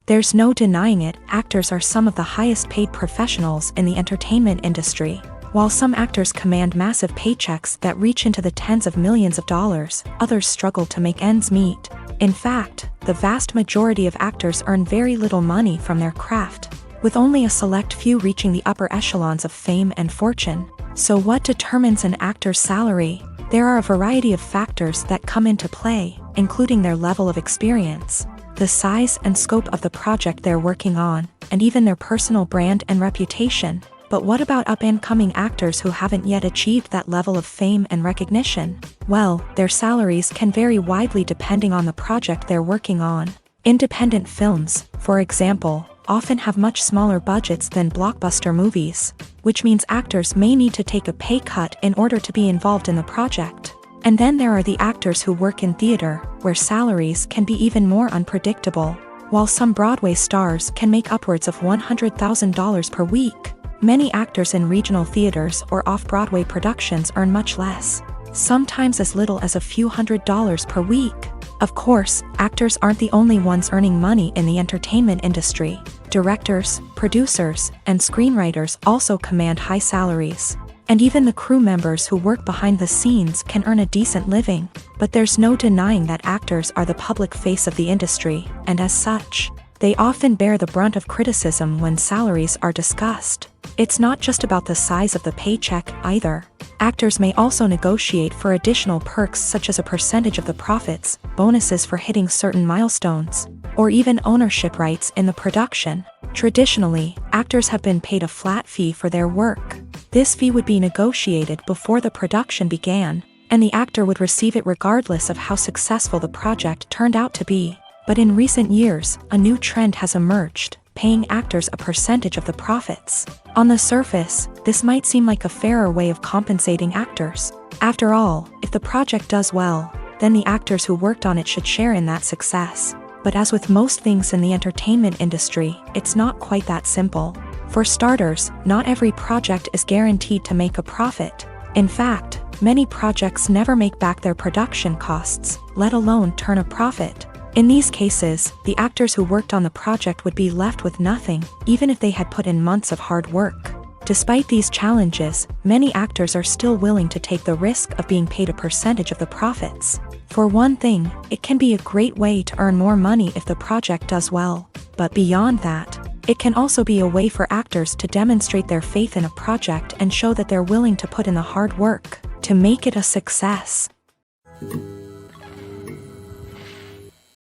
[SPEAKER 1] There's no denying it, actors are some of the highest paid professionals in the entertainment industry. While some actors command massive paychecks that reach into the tens of millions of dollars, others struggle to make ends meet. In fact, the vast majority of actors earn very little money from their craft, with only a select few reaching the upper echelons of fame and fortune. So what determines an actor's salary? There are a variety of factors that come into play, including their level of experience, the size and scope of the project they're working on, and even their personal brand and reputation. But what about up-and-coming actors who haven't yet achieved that level of fame and recognition? Well, their salaries can vary widely depending on the project they're working on. Independent films, for example, often have much smaller budgets than blockbuster movies, which means actors may need to take a pay cut in order to be involved in the project. And then there are the actors who work in theater, where salaries can be even more unpredictable. While some Broadway stars can make upwards of $100,000 per week, many actors in regional theaters or off-Broadway productions earn much less, sometimes as little as a few $100s per week. Of course, actors aren't the only ones earning money in the entertainment industry. Directors, producers, and screenwriters also command high salaries. And even the crew members who work behind the scenes can earn a decent living. But there's no denying that actors are the public face of the industry, and as such, they often bear the brunt of criticism when salaries are discussed. It's not just about the size of the paycheck, either. Actors may also negotiate for additional perks such as a percentage of the profits, bonuses for hitting certain milestones, or even ownership rights in the production. Traditionally, actors have been paid a flat fee for their work. This fee would be negotiated before the production began, and the actor would receive it regardless of how successful the project turned out to be. But in recent years, a new trend has emerged, paying actors a percentage of the profits. On the surface, this might seem like a fairer way of compensating actors. After all, if the project does well, then the actors who worked on it should share in that success. But as with most things in the entertainment industry, it's not quite that simple. For starters, not every project is guaranteed to make a profit. In fact, many projects never make back their production costs, let alone turn a profit. In these cases, the actors who worked on the project would be left with nothing, even if they had put in months of hard work. Despite these challenges, many actors are still willing to take the risk of being paid a percentage of the profits. For one thing, it can be a great way to earn more money if the project does well. But beyond that, it can also be a way for actors to demonstrate their faith in a project and show that they're willing to put in the hard work to make it a success.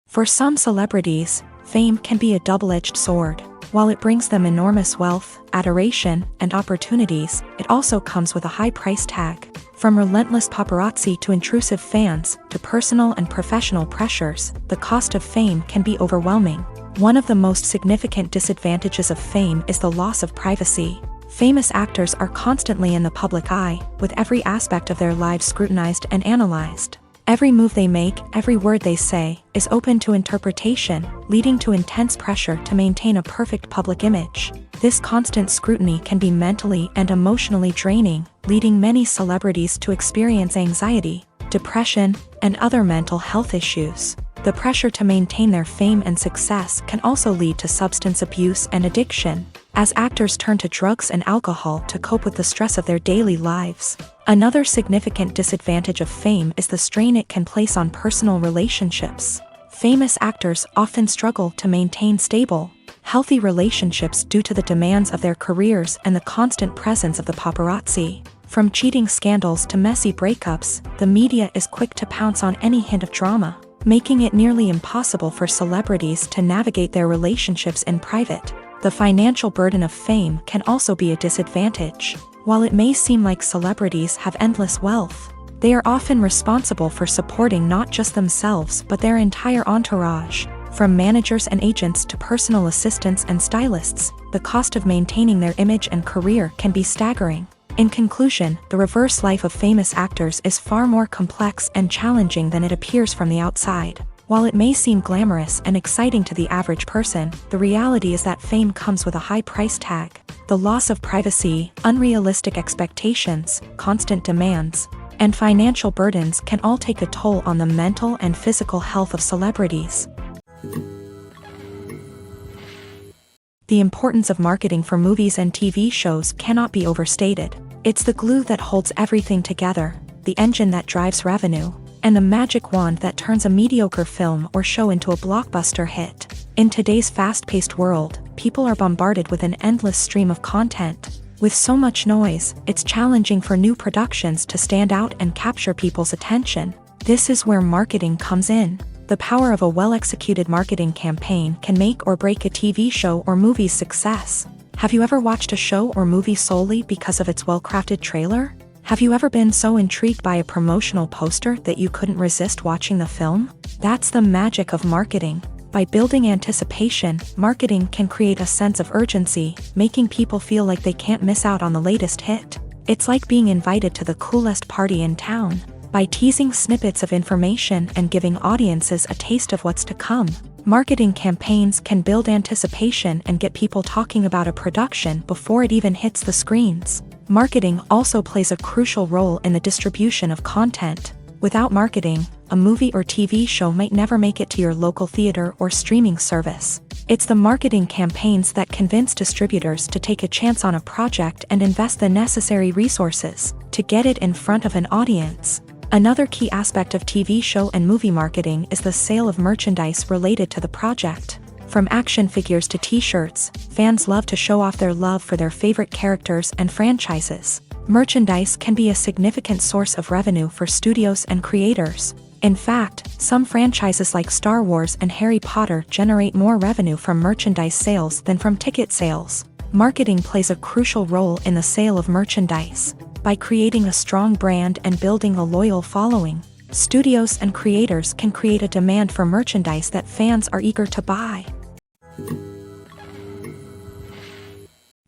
[SPEAKER 1] For some celebrities, fame can be a double-edged sword. While it brings them enormous wealth, adoration, and opportunities, it also comes with a high price tag. From relentless paparazzi to intrusive fans, to personal and professional pressures, the cost of fame can be overwhelming. One of the most significant disadvantages of fame is the loss of privacy. Famous actors are constantly in the public eye, with every aspect of their lives scrutinized and analyzed. Every move they make, every word they say, is open to interpretation, leading to intense pressure to maintain a perfect public image. This constant scrutiny can be mentally and emotionally draining, leading many celebrities to experience anxiety, depression, and other mental health issues. The pressure to maintain their fame and success can also lead to substance abuse and addiction, as actors turn to drugs and alcohol to cope with the stress of their daily lives. Another significant disadvantage of fame is the strain it can place on personal relationships. Famous actors often struggle to maintain stable, healthy relationships due to the demands of their careers and the constant presence of the paparazzi. From cheating scandals to messy breakups, the media is quick to pounce on any hint of drama, making it nearly impossible for celebrities to navigate their relationships in private. The financial burden of fame can also be a disadvantage. While it may seem like celebrities have endless wealth, they are often responsible for supporting not just themselves but their entire entourage. From managers and agents to personal assistants and stylists, the cost of maintaining their image and career can be staggering. In conclusion, the reverse life of famous actors is far more complex and challenging than it appears from the outside. While it may seem glamorous and exciting to the average person, the reality is that fame comes with a high price tag. The loss of privacy, unrealistic expectations, constant demands, and financial burdens can all take a toll on the mental and physical health of celebrities. The importance of marketing for movies and TV shows cannot be overstated. It's the glue that holds everything together, the engine that drives revenue, and the magic wand that turns a mediocre film or show into a blockbuster hit. In today's fast-paced world, people are bombarded with an endless stream of content. With so much noise, it's challenging for new productions to stand out and capture people's attention. This is where marketing comes in. The power of a well-executed marketing campaign can make or break a TV show or movie's success. Have you ever watched a show or movie solely because of its well-crafted trailer? Have you ever been so intrigued by a promotional poster that you couldn't resist watching the film? That's the magic of marketing. By building anticipation, marketing can create a sense of urgency, making people feel like they can't miss out on the latest hit. It's like being invited to the coolest party in town. By teasing snippets of information and giving audiences a taste of what's to come, marketing campaigns can build anticipation and get people talking about a production before it even hits the screens. Marketing also plays a crucial role in the distribution of content. Without marketing, a movie or TV show might never make it to your local theater or streaming service. It's the marketing campaigns that convince distributors to take a chance on a project and invest the necessary resources to get it in front of an audience. Another key aspect of TV show and movie marketing is the sale of merchandise related to the project. From action figures to t-shirts, fans love to show off their love for their favorite characters and franchises. Merchandise can be a significant source of revenue for studios and creators. In fact, some franchises like Star Wars and Harry Potter generate more revenue from merchandise sales than from ticket sales. Marketing plays a crucial role in the sale of merchandise. By creating a strong brand and building a loyal following, studios and creators can create a demand for merchandise that fans are eager to buy.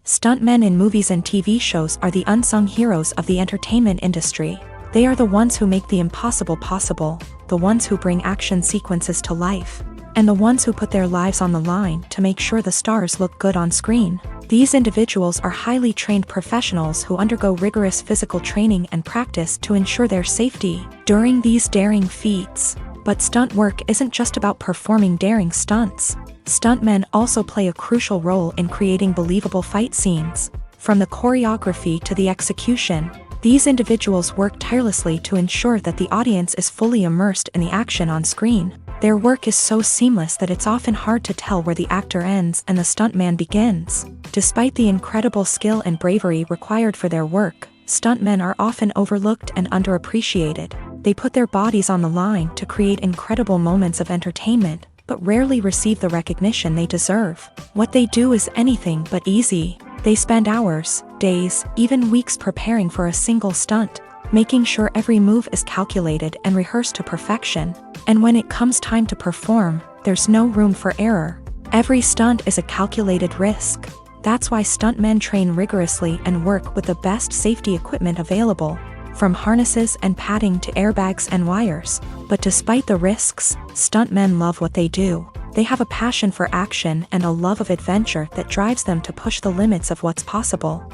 [SPEAKER 1] Stuntmen in movies and TV shows are the unsung heroes of the entertainment industry. They are the ones who make the impossible possible, the ones who bring action sequences to life, and the ones who put their lives on the line to make sure the stars look good on screen. These individuals are highly trained professionals who undergo rigorous physical training and practice to ensure their safety during these daring feats. But stunt work isn't just about performing daring stunts. Stuntmen also play a crucial role in creating believable fight scenes. From the choreography to the execution, these individuals work tirelessly to ensure that the audience is fully immersed in the action on screen. Their work is so seamless that it's often hard to tell where the actor ends and the stuntman begins. Despite the incredible skill and bravery required for their work, stuntmen are often overlooked and underappreciated. They put their bodies on the line to create incredible moments of entertainment, but rarely receive the recognition they deserve. What they do is anything but easy. They spend hours, days, even weeks preparing for a single stunt, making sure every move is calculated and rehearsed to perfection. And when it comes time to perform, there's no room for error. Every stunt is a calculated risk. That's why stuntmen train rigorously and work with the best safety equipment available, from harnesses and padding to airbags and wires. But despite the risks, stuntmen love what they do. They have a passion for action and a love of adventure that drives them to push the limits of what's possible.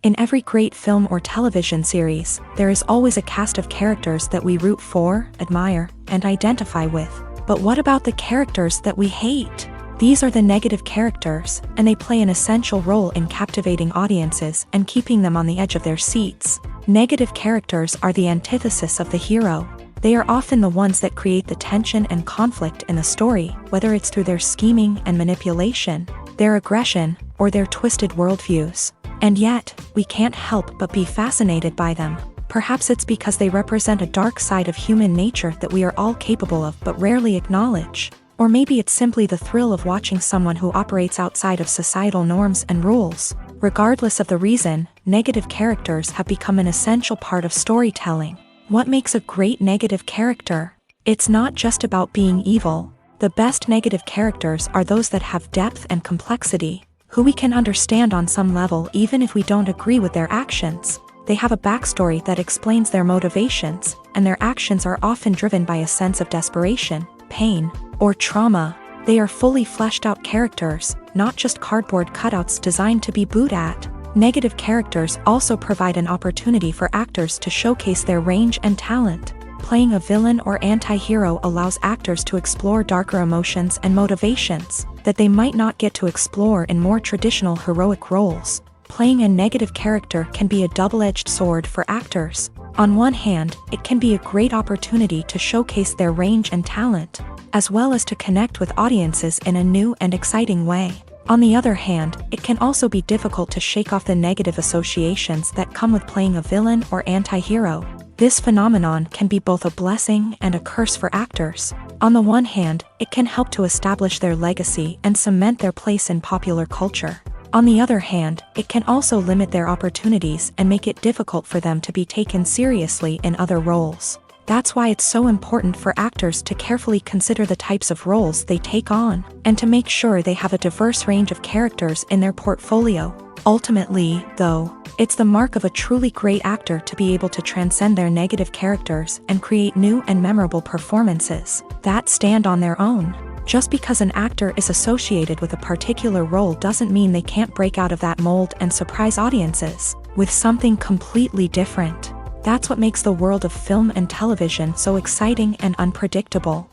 [SPEAKER 1] In every great film or television series, there is always a cast of characters that we root for, admire, and identify with. But what about the characters that we hate? These are the negative characters, and they play an essential role in captivating audiences and keeping them on the edge of their seats. Negative characters are the antithesis of the hero. They are often the ones that create the tension and conflict in the story, whether it's through their scheming and manipulation, their aggression, or their twisted worldviews. And yet, we can't help but be fascinated by them. Perhaps it's because they represent a dark side of human nature that we are all capable of but rarely acknowledge. Or maybe it's simply the thrill of watching someone who operates outside of societal norms and rules. Regardless of the reason, negative characters have become an essential part of storytelling. What makes a great negative character? It's not just about being evil. The best negative characters are those that have depth and complexity, who we can understand on some level even if we don't agree with their actions. They have a backstory that explains their motivations, and their actions are often driven by a sense of desperation, pain, or trauma. They are fully fleshed out characters, not just cardboard cutouts designed to be booed at. Negative characters also provide an opportunity for actors to showcase their range and talent. Playing a villain or anti-hero allows actors to explore darker emotions and motivations that they might not get to explore in more traditional heroic roles. Playing a negative character can be a double-edged sword for actors. On one hand, it can be a great opportunity to showcase their range and talent, as well as to connect with audiences in a new and exciting way. On the other hand, it can also be difficult to shake off the negative associations that come with playing a villain or anti-hero. This phenomenon can be both a blessing and a curse for actors. On the one hand, it can help to establish their legacy and cement their place in popular culture. On the other hand, it can also limit their opportunities and make it difficult for them to be taken seriously in other roles. That's why it's so important for actors to carefully consider the types of roles they take on, and to make sure they have a diverse range of characters in their portfolio. Ultimately, though, it's the mark of a truly great actor to be able to transcend their negative characters and create new and memorable performances that stand on their own. Just because an actor is associated with a particular role doesn't mean they can't break out of that mold and surprise audiences with something completely different. That's what makes the world of film and television so exciting and unpredictable.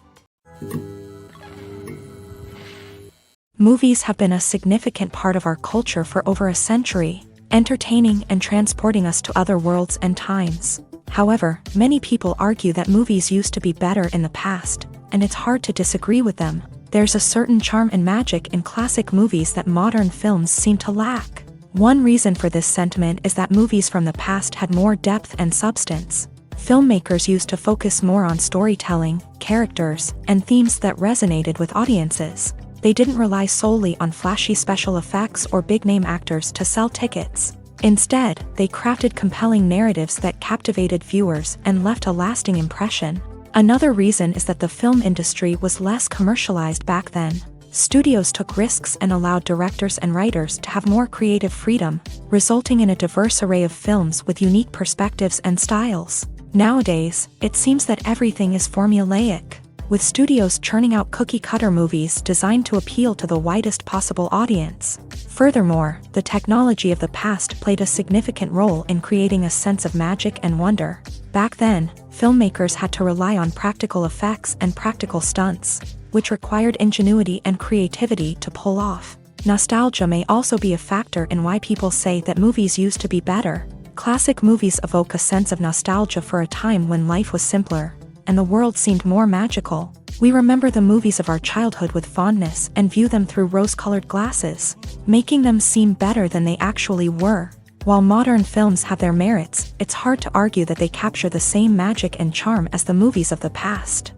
[SPEAKER 1] Movies have been a significant part of our culture for over a century, entertaining and transporting us to other worlds and times. However, many people argue that movies used to be better in the past, and it's hard to disagree with them. There's a certain charm and magic in classic movies that modern films seem to lack. One reason for this sentiment is that movies from the past had more depth and substance. Filmmakers used to focus more on storytelling, characters, and themes that resonated with audiences. They didn't rely solely on flashy special effects or big-name actors to sell tickets. Instead, they crafted compelling narratives that captivated viewers and left a lasting impression. Another reason is that the film industry was less commercialized back then. Studios took risks and allowed directors and writers to have more creative freedom, resulting in a diverse array of films with unique perspectives and styles. Nowadays, it seems that everything is formulaic, with studios churning out cookie-cutter movies designed to appeal to the widest possible audience. Furthermore, the technology of the past played a significant role in creating a sense of magic and wonder. Back then, filmmakers had to rely on practical effects and practical stunts, which required ingenuity and creativity to pull off. Nostalgia may also be a factor in why people say that movies used to be better. Classic movies evoke a sense of nostalgia for a time when life was simpler, and the world seemed more magical. We remember the movies of our childhood with fondness and view them through rose-colored glasses, making them seem better than they actually were. While modern films have their merits, it's hard to argue that they capture the same magic and charm as the movies of the past.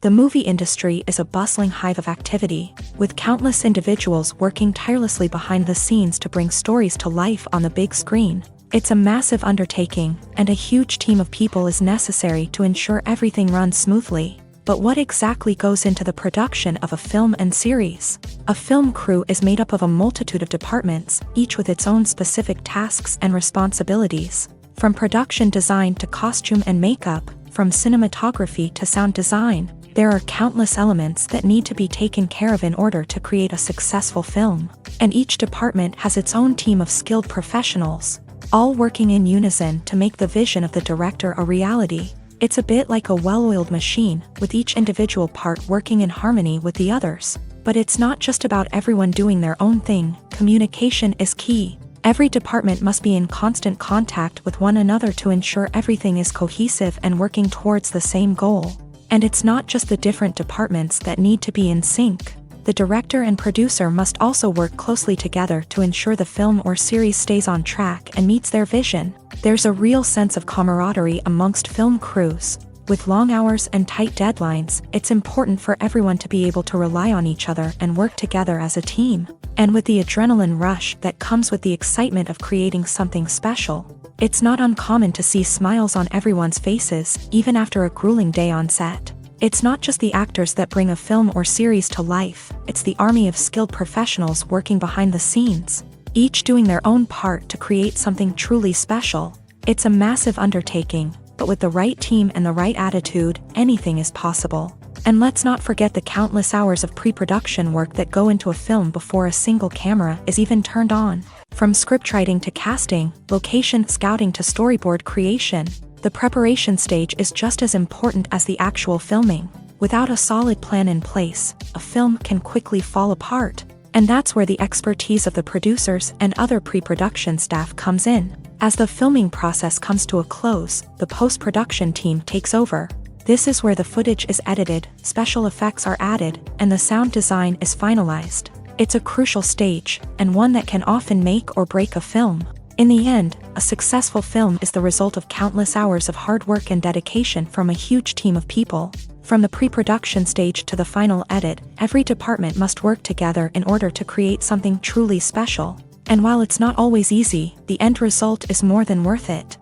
[SPEAKER 1] The movie industry is a bustling hive of activity, with countless individuals working tirelessly behind the scenes to bring stories to life on the big screen. It's a massive undertaking, and a huge team of people is necessary to ensure everything runs smoothly. But what exactly goes into the production of a film and series? A film crew is made up of a multitude of departments, each with its own specific tasks and responsibilities. From production design to costume and makeup, from cinematography to sound design, there are countless elements that need to be taken care of in order to create a successful film. And each department has its own team of skilled professionals, all working in unison to make the vision of the director a reality. It's a bit like a well-oiled machine, with each individual part working in harmony with the others. But it's not just about everyone doing their own thing. Communication is key. Every department must be in constant contact with one another to ensure everything is cohesive and working towards the same goal. And it's not just the different departments that need to be in sync. The director and producer must also work closely together to ensure the film or series stays on track and meets their vision. There's a real sense of camaraderie amongst film crews. With long hours and tight deadlines, it's important for everyone to be able to rely on each other and work together as a team. And with the adrenaline rush that comes with the excitement of creating something special, It's not uncommon to see smiles on everyone's faces, even after a grueling day on set. It's not just the actors that bring a film or series to life, it's the army of skilled professionals working behind the scenes, each doing their own part to create something truly special. It's a massive undertaking, but with the right team and the right attitude, anything is possible. And let's not forget the countless hours of pre-production work that go into a film before a single camera is even turned on. From scriptwriting to casting, location scouting to storyboard creation, the preparation stage is just as important as the actual filming. Without a solid plan in place, a film can quickly fall apart. And that's where the expertise of the producers and other pre-production staff comes in. As the filming process comes to a close, the post-production team takes over. This is where the footage is edited, special effects are added, and the sound design is finalized. It's a crucial stage, and one that can often make or break a film. In the end, a successful film is the result of countless hours of hard work and dedication from a huge team of people. From the pre-production stage to the final edit, every department must work together in order to create something truly special. And while it's not always easy, the end result is more than worth it.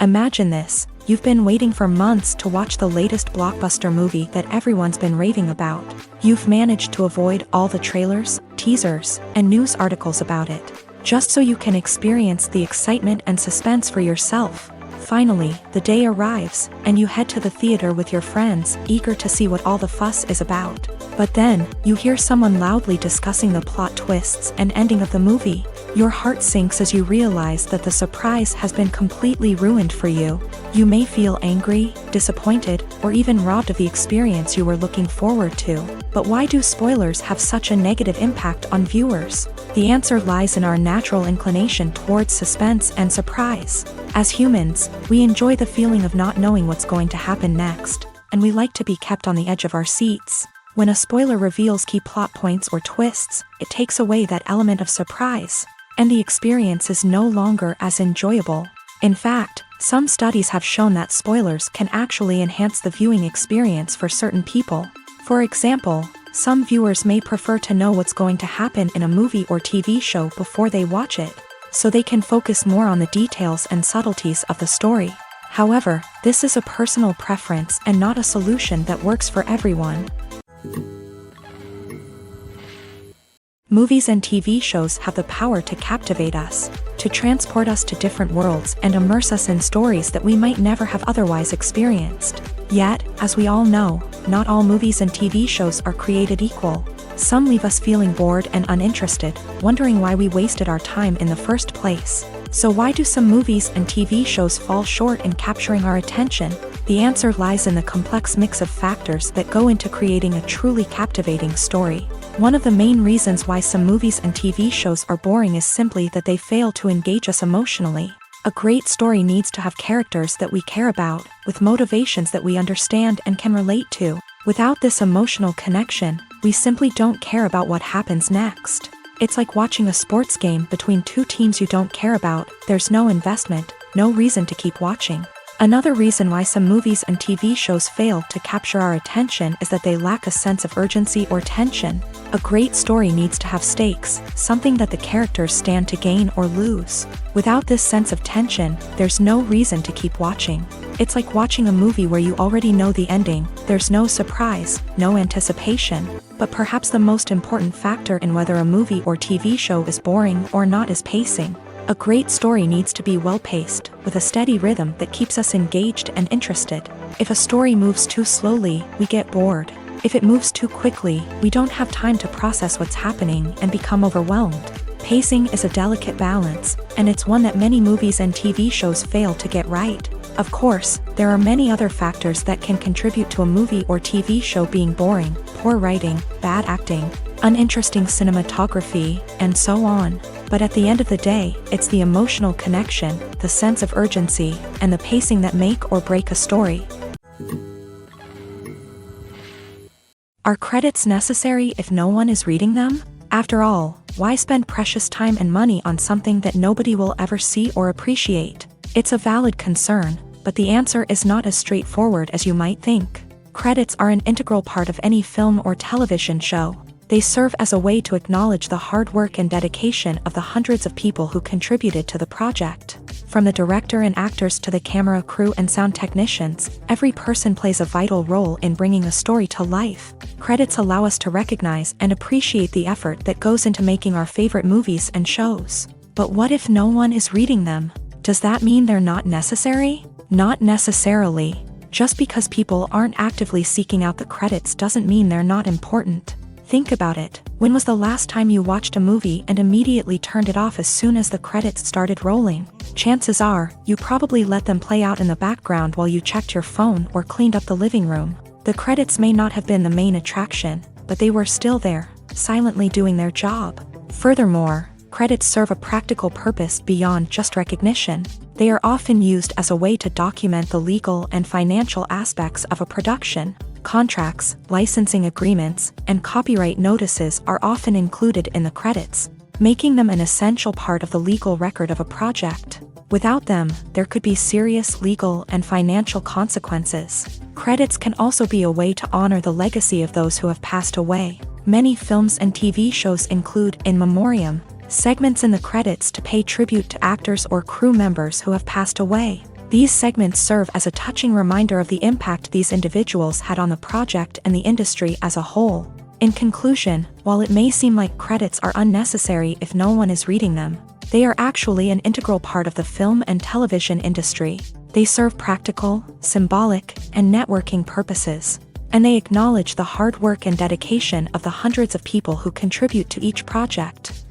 [SPEAKER 1] Imagine this. You've been waiting for months to watch the latest blockbuster movie that everyone's been raving about. You've managed to avoid all the trailers, teasers, and news articles about it, just so you can experience the excitement and suspense for yourself. Finally, the day arrives, and you head to the theater with your friends, eager to see what all the fuss is about. But then, you hear someone loudly discussing the plot twists and ending of the movie. Your heart sinks as you realize that the surprise has been completely ruined for you. You may feel angry, disappointed, or even robbed of the experience you were looking forward to. But why do spoilers have such a negative impact on viewers? The answer lies in our natural inclination towards suspense and surprise. As humans, we enjoy the feeling of not knowing what's going to happen next, and we like to be kept on the edge of our seats. When a spoiler reveals key plot points or twists, it takes away that element of surprise, and the experience is no longer as enjoyable. In fact, some studies have shown that spoilers can actually enhance the viewing experience for certain people. For example, some viewers may prefer to know what's going to happen in a movie or TV show before they watch it, so they can focus more on the details and subtleties of the story. However, this is a personal preference and not a solution that works for everyone. Movies and TV shows have the power to captivate us, to transport us to different worlds and immerse us in stories that we might never have otherwise experienced. Yet, as we all know, not all movies and TV shows are created equal. Some leave us feeling bored and uninterested, wondering why we wasted our time in the first place. So why do some movies and TV shows fall short in capturing our attention? The answer lies in the complex mix of factors that go into creating a truly captivating story. One of the main reasons why some movies and TV shows are boring is simply that they fail to engage us emotionally. A great story needs to have characters that we care about, with motivations that we understand and can relate to. Without this emotional connection, we simply don't care about what happens next. It's like watching a sports game between two teams you don't care about. There's no investment, no reason to keep watching. Another reason why some movies and TV shows fail to capture our attention is that they lack a sense of urgency or tension. A great story needs to have stakes, something that the characters stand to gain or lose. Without this sense of tension, there's no reason to keep watching. It's like watching a movie where you already know the ending. There's no surprise, no anticipation. But perhaps the most important factor in whether a movie or TV show is boring or not is pacing. A great story needs to be well-paced, with a steady rhythm that keeps us engaged and interested. If a story moves too slowly, we get bored. If it moves too quickly, we don't have time to process what's happening and become overwhelmed. Pacing is a delicate balance, and it's one that many movies and TV shows fail to get right. Of course, there are many other factors that can contribute to a movie or TV show being boring: poor writing, bad acting, uninteresting cinematography, and so on. But at the end of the day, it's the emotional connection, the sense of urgency, and the pacing that make or break a story. Are credits necessary if no one is reading them? After all, why spend precious time and money on something that nobody will ever see or appreciate? It's a valid concern, but the answer is not as straightforward as you might think. Credits are an integral part of any film or television show. They serve as a way to acknowledge the hard work and dedication of the hundreds of people who contributed to the project. From the director and actors to the camera crew and sound technicians, every person plays a vital role in bringing a story to life. Credits allow us to recognize and appreciate the effort that goes into making our favorite movies and shows. But what if no one is reading them? Does that mean they're not necessary? Not necessarily. Just because people aren't actively seeking out the credits doesn't mean they're not important. Think about it. When was the last time you watched a movie and immediately turned it off as soon as the credits started rolling? Chances are, you probably let them play out in the background while you checked your phone or cleaned up the living room. The credits may not have been the main attraction, but they were still there, silently doing their job. Furthermore, credits serve a practical purpose beyond just recognition. They are often used as a way to document the legal and financial aspects of a production. Contracts, licensing agreements, and copyright notices are often included in the credits, making them an essential part of the legal record of a project. Without them, there could be serious legal and financial consequences. Credits can also be a way to honor the legacy of those who have passed away. Many films and TV shows include in memoriam segments in the credits to pay tribute to actors or crew members who have passed away. These segments serve as a touching reminder of the impact these individuals had on the project and the industry as a whole. In conclusion, while it may seem like credits are unnecessary if no one is reading them, they are actually an integral part of the film and television industry. They serve practical, symbolic, and networking purposes, and they acknowledge the hard work and dedication of the hundreds of people who contribute to each project.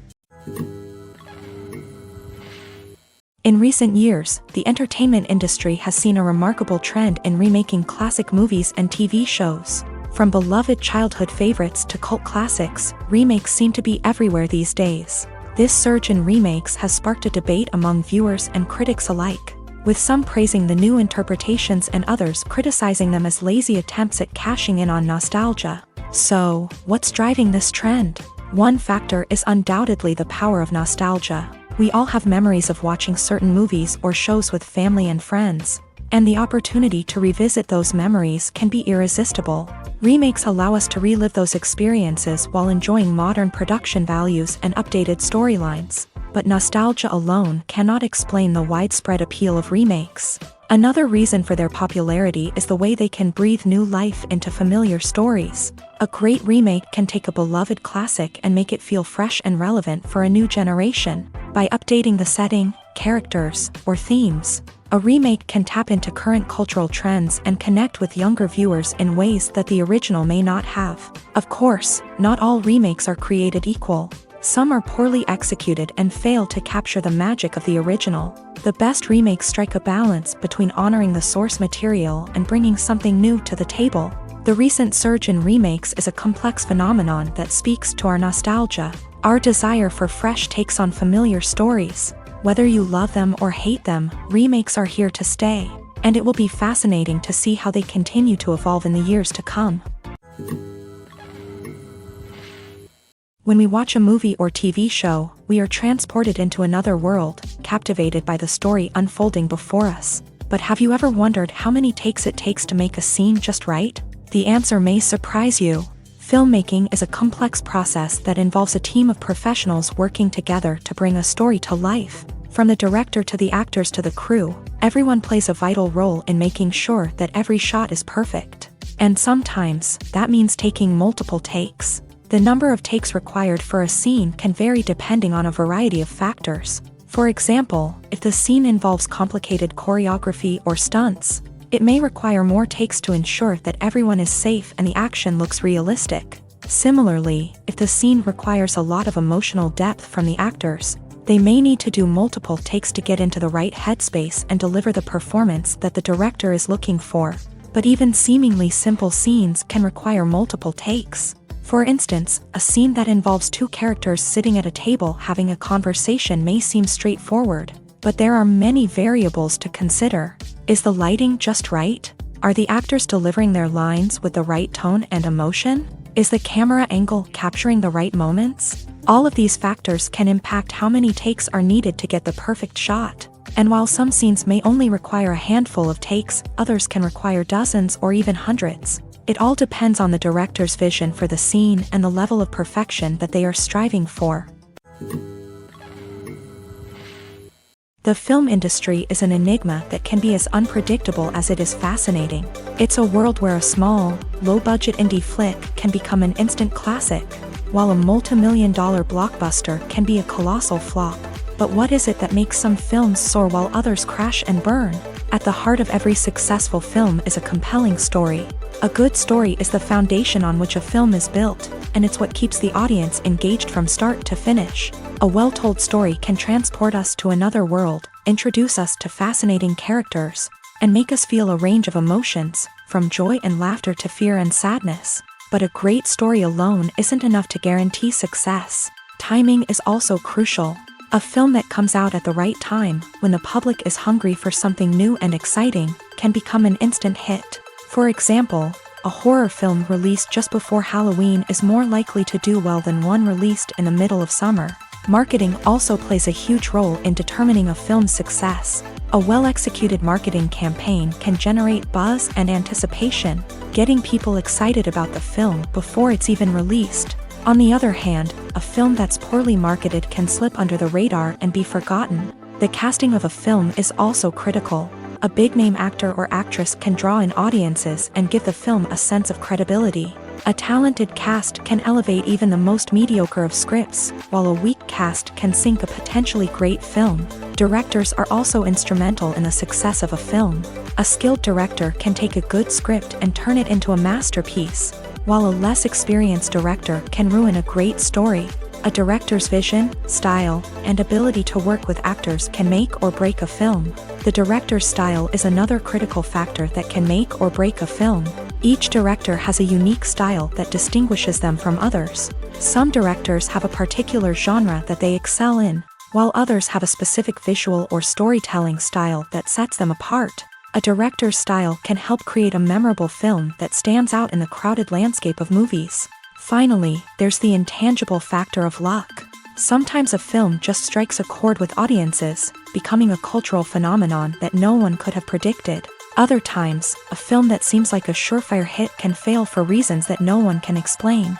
[SPEAKER 1] In recent years, the entertainment industry has seen a remarkable trend in remaking classic movies and TV shows. From beloved childhood favorites to cult classics, remakes seem to be everywhere these days. This surge in remakes has sparked a debate among viewers and critics alike, with some praising the new interpretations and others criticizing them as lazy attempts at cashing in on nostalgia. So, what's driving this trend? One factor is undoubtedly the power of nostalgia. We all have memories of watching certain movies or shows with family and friends, and the opportunity to revisit those memories can be irresistible. Remakes allow us to relive those experiences while enjoying modern production values and updated storylines. But nostalgia alone cannot explain the widespread appeal of remakes. Another reason for their popularity is the way they can breathe new life into familiar stories. A great remake can take a beloved classic and make it feel fresh and relevant for a new generation. By updating the setting, characters, or themes, a remake can tap into current cultural trends and connect with younger viewers in ways that the original may not have. Of course, not all remakes are created equal. Some are poorly executed and fail to capture the magic of the original. The best remakes strike a balance between honoring the source material and bringing something new to the table. The recent surge in remakes is a complex phenomenon that speaks to our nostalgia, our desire for fresh takes on familiar stories. Whether you love them or hate them, remakes are here to stay, and it will be fascinating to see how they continue to evolve in the years to come. When we watch a movie or TV show, we are transported into another world, captivated by the story unfolding before us. But have you ever wondered how many takes it takes to make a scene just right? The answer may surprise you. Filmmaking is a complex process that involves a team of professionals working together to bring a story to life. From the director to the actors to the crew, everyone plays a vital role in making sure that every shot is perfect. And sometimes, that means taking multiple takes. The number of takes required for a scene can vary depending on a variety of factors. For example, if the scene involves complicated choreography or stunts, it may require more takes to ensure that everyone is safe and the action looks realistic. Similarly, if the scene requires a lot of emotional depth from the actors, they may need to do multiple takes to get into the right headspace and deliver the performance that the director is looking for. But even seemingly simple scenes can require multiple takes. For instance, a scene that involves two characters sitting at a table having a conversation may seem straightforward, but there are many variables to consider. Is the lighting just right? Are the actors delivering their lines with the right tone and emotion? Is the camera angle capturing the right moments? All of these factors can impact how many takes are needed to get the perfect shot. And while some scenes may only require a handful of takes, others can require dozens or even hundreds. It all depends on the director's vision for the scene and the level of perfection that they are striving for. The film industry is an enigma that can be as unpredictable as it is fascinating. It's a world where a small, low-budget indie flick can become an instant classic, while a multi-million-dollar blockbuster can be a colossal flop. But what is it that makes some films soar while others crash and burn? At the heart of every successful film is a compelling story. A good story is the foundation on which a film is built, and it's what keeps the audience engaged from start to finish. A well-told story can transport us to another world, introduce us to fascinating characters, and make us feel a range of emotions, from joy and laughter to fear and sadness. But a great story alone isn't enough to guarantee success. Timing is also crucial. A film that comes out at the right time, when the public is hungry for something new and exciting, can become an instant hit. For example, a horror film released just before Halloween is more likely to do well than one released in the middle of summer. Marketing also plays a huge role in determining a film's success. A well-executed marketing campaign can generate buzz and anticipation, getting people excited about the film before it's even released. On the other hand, a film that's poorly marketed can slip under the radar and be forgotten. The casting of a film is also critical. A big-name actor or actress can draw in audiences and give the film a sense of credibility. A talented cast can elevate even the most mediocre of scripts, while a weak cast can sink a potentially great film. Directors are also instrumental in the success of a film. A skilled director can take a good script and turn it into a masterpiece, while a less experienced director can ruin a great story. A director's vision, style, and ability to work with actors can make or break a film. The director's style is another critical factor that can make or break a film. Each director has a unique style that distinguishes them from others. Some directors have a particular genre that they excel in, while others have a specific visual or storytelling style that sets them apart. A director's style can help create a memorable film that stands out in the crowded landscape of movies. Finally, there's the intangible factor of luck. Sometimes a film just strikes a chord with audiences, becoming a cultural phenomenon that no one could have predicted. Other times, a film that seems like a surefire hit can fail for reasons that no one can explain.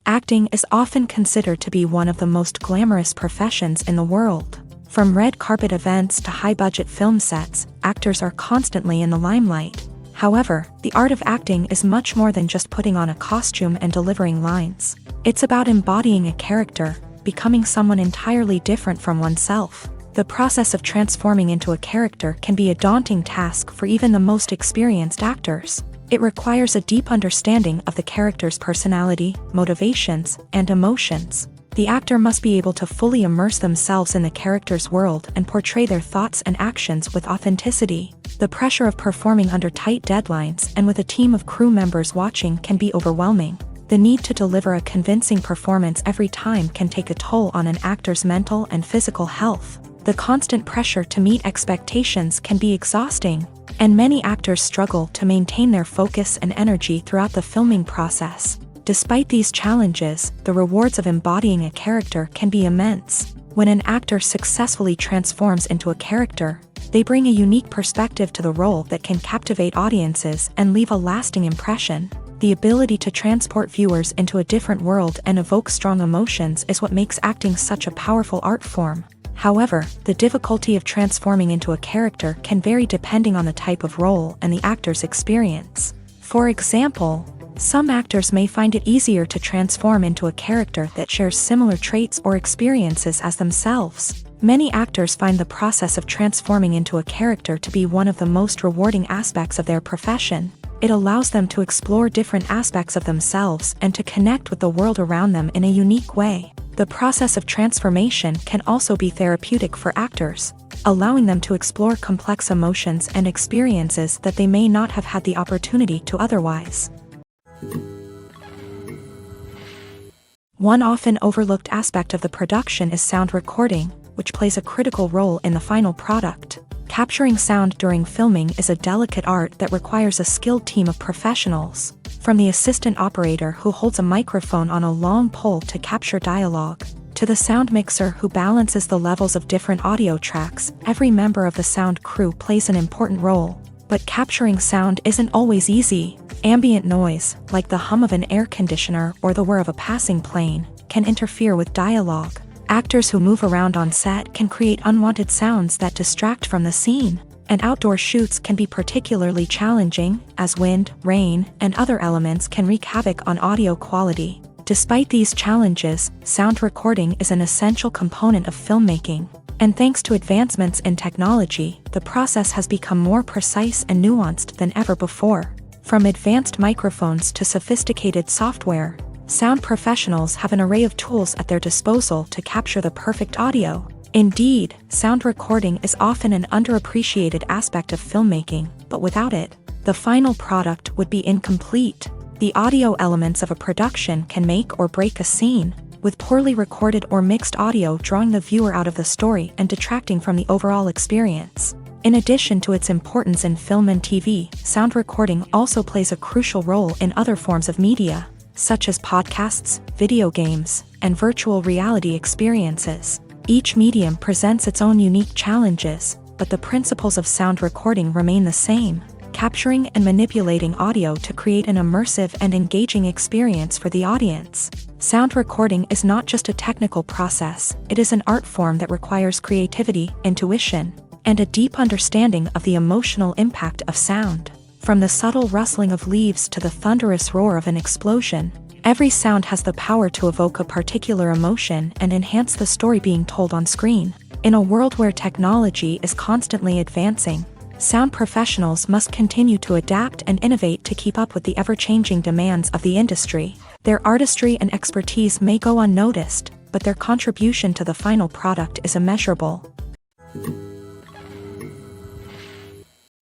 [SPEAKER 1] Acting is often considered to be one of the most glamorous professions in the world. From red carpet events to high-budget film sets, actors are constantly in the limelight. However, the art of acting is much more than just putting on a costume and delivering lines. It's about embodying a character, becoming someone entirely different from oneself. The process of transforming into a character can be a daunting task for even the most experienced actors. It requires a deep understanding of the character's personality, motivations, and emotions. The actor must be able to fully immerse themselves in the character's world and portray their thoughts and actions with authenticity. The pressure of performing under tight deadlines and with a team of crew members watching can be overwhelming. The need to deliver a convincing performance every time can take a toll on an actor's mental and physical health. The constant pressure to meet expectations can be exhausting, and many actors struggle to maintain their focus and energy throughout the filming process. Despite these challenges, the rewards of embodying a character can be immense. When an actor successfully transforms into a character, they bring a unique perspective to the role that can captivate audiences and leave a lasting impression. The ability to transport viewers into a different world and evoke strong emotions is what makes acting such a powerful art form. However, the difficulty of transforming into a character can vary depending on the type of role and the actor's experience. For example, some actors may find it easier to transform into a character that shares similar traits or experiences as themselves. Many actors find the process of transforming into a character to be one of the most rewarding aspects of their profession. It allows them to explore different aspects of themselves and to connect with the world around them in a unique way. The process of transformation can also be therapeutic for actors, allowing them to explore complex emotions and experiences that they may not have had the opportunity to otherwise. One often overlooked aspect of the production is sound recording, which plays a critical role in the final product. Capturing sound during filming is a delicate art that requires a skilled team of professionals. From the assistant operator who holds a microphone on a long pole to capture dialogue, to the sound mixer who balances the levels of different audio tracks, every member of the sound crew plays an important role. But capturing sound isn't always easy. Ambient noise, like the hum of an air conditioner or the whir of a passing plane, can interfere with dialogue. Actors who move around on set can create unwanted sounds that distract from the scene. And outdoor shoots can be particularly challenging, as wind, rain, and other elements can wreak havoc on audio quality. Despite these challenges, sound recording is an essential component of filmmaking. And thanks to advancements in technology, the process has become more precise and nuanced than ever before. From advanced microphones to sophisticated software, sound professionals have an array of tools at their disposal to capture the perfect audio. Indeed, sound recording is often an underappreciated aspect of filmmaking, but without it, the final product would be incomplete. The audio elements of a production can make or break a scene, with poorly recorded or mixed audio drawing the viewer out of the story and detracting from the overall experience. In addition to its importance in film and TV, sound recording also plays a crucial role in other forms of media, such as podcasts, video games, and virtual reality experiences. Each medium presents its own unique challenges, but the principles of sound recording remain the same, capturing and manipulating audio to create an immersive and engaging experience for the audience. Sound recording is not just a technical process, it is an art form that requires creativity, intuition, and a deep understanding of the emotional impact of sound. From the subtle rustling of leaves to the thunderous roar of an explosion, every sound has the power to evoke a particular emotion and enhance the story being told on screen. In a world where technology is constantly advancing, sound professionals must continue to adapt and innovate to keep up with the ever-changing demands of the industry. Their artistry and expertise may go unnoticed, but their contribution to the final product is immeasurable.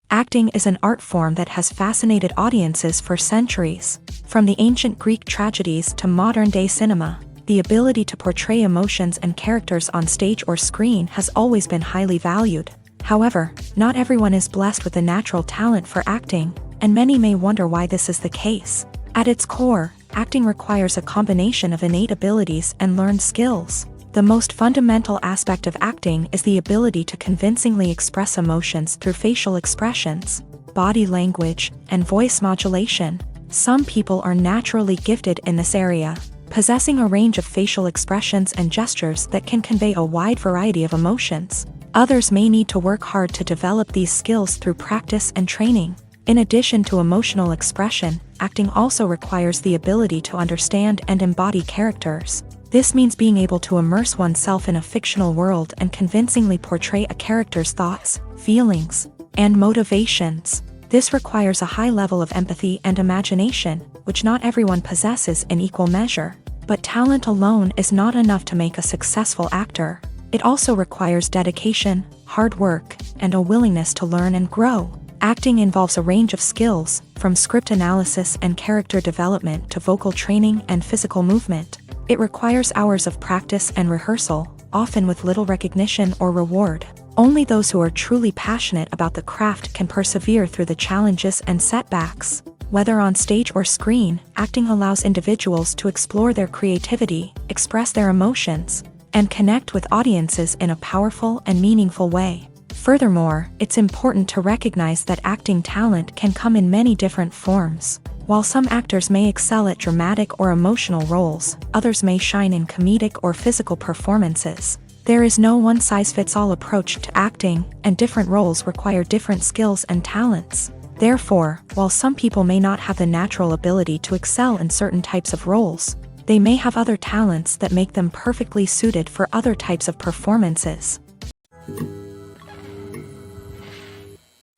[SPEAKER 1] Acting is an art form that has fascinated audiences for centuries. From the ancient Greek tragedies to modern-day cinema, the ability to portray emotions and characters on stage or screen has always been highly valued. However, not everyone is blessed with a natural talent for acting, and many may wonder why this is the case. At its core, acting requires a combination of innate abilities and learned skills. The most fundamental aspect of acting is the ability to convincingly express emotions through facial expressions, body language, and voice modulation. Some people are naturally gifted in this area, possessing a range of facial expressions and gestures that can convey a wide variety of emotions. Others may need to work hard to develop these skills through practice and training. In addition to emotional expression, acting also requires the ability to understand and embody characters. This means being able to immerse oneself in a fictional world and convincingly portray a character's thoughts, feelings, and motivations. This requires a high level of empathy and imagination, which not everyone possesses in equal measure. But talent alone is not enough to make a successful actor. It also requires dedication, hard work, and a willingness to learn and grow. Acting involves a range of skills, from script analysis and character development to vocal training and physical movement. It requires hours of practice and rehearsal, often with little recognition or reward. Only those who are truly passionate about the craft can persevere through the challenges and setbacks. Whether on stage or screen, acting allows individuals to explore their creativity, express their emotions, and connect with audiences in a powerful and meaningful way. Furthermore, it's important to recognize that acting talent can come in many different forms. While some actors may excel at dramatic or emotional roles, others may shine in comedic or physical performances. There is no one-size-fits-all approach to acting, and different roles require different skills and talents. Therefore, while some people may not have the natural ability to excel in certain types of roles, they may have other talents that make them perfectly suited for other types of performances.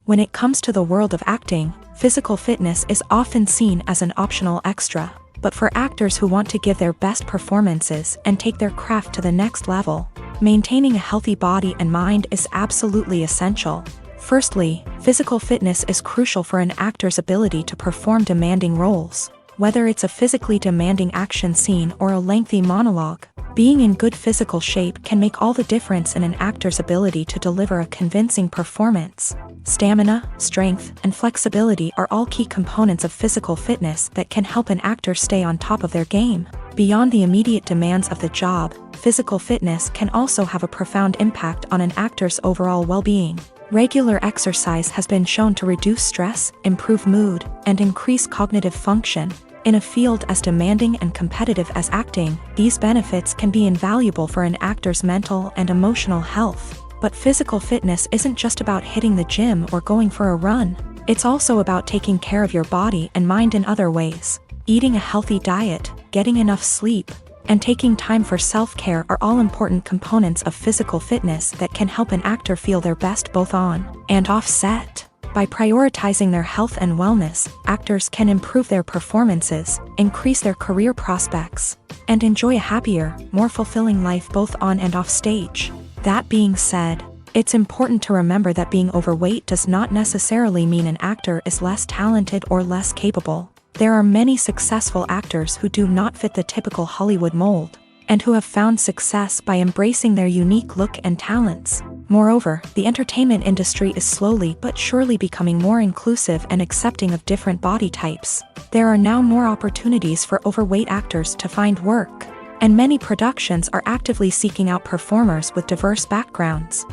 [SPEAKER 1] When it comes to the world of acting, physical fitness is often seen as an optional extra. But for actors who want to give their best performances and take their craft to the next level, maintaining a healthy body and mind is absolutely essential. Firstly, physical fitness is crucial for an actor's ability to perform demanding roles. Whether it's a physically demanding action scene or a lengthy monologue, being in good physical shape can make all the difference in an actor's ability to deliver a convincing performance. Stamina, strength, and flexibility are all key components of physical fitness that can help an actor stay on top of their game. Beyond the immediate demands of the job, physical fitness can also have a profound impact on an actor's overall well-being. Regular exercise has been shown to reduce stress, improve mood, and increase cognitive function. In a field as demanding and competitive as acting, these benefits can be invaluable for an actor's mental and emotional health. But physical fitness isn't just about hitting the gym or going for a run. It's also about taking care of your body and mind in other ways. Eating a healthy diet, getting enough sleep, and taking time for self-care are all important components of physical fitness that can help an actor feel their best both on and off set. By prioritizing their health and wellness, actors can improve their performances, increase their career prospects, and enjoy a happier, more fulfilling life both on and off stage. That being said, it's important to remember that being overweight does not necessarily mean an actor is less talented or less capable. There are many successful actors who do not fit the typical Hollywood mold, and who have found success by embracing their unique look and talents. Moreover, the entertainment industry is slowly but surely becoming more inclusive and accepting of different body types. There are now more opportunities for overweight actors to find work, and many productions are actively seeking out performers with diverse backgrounds.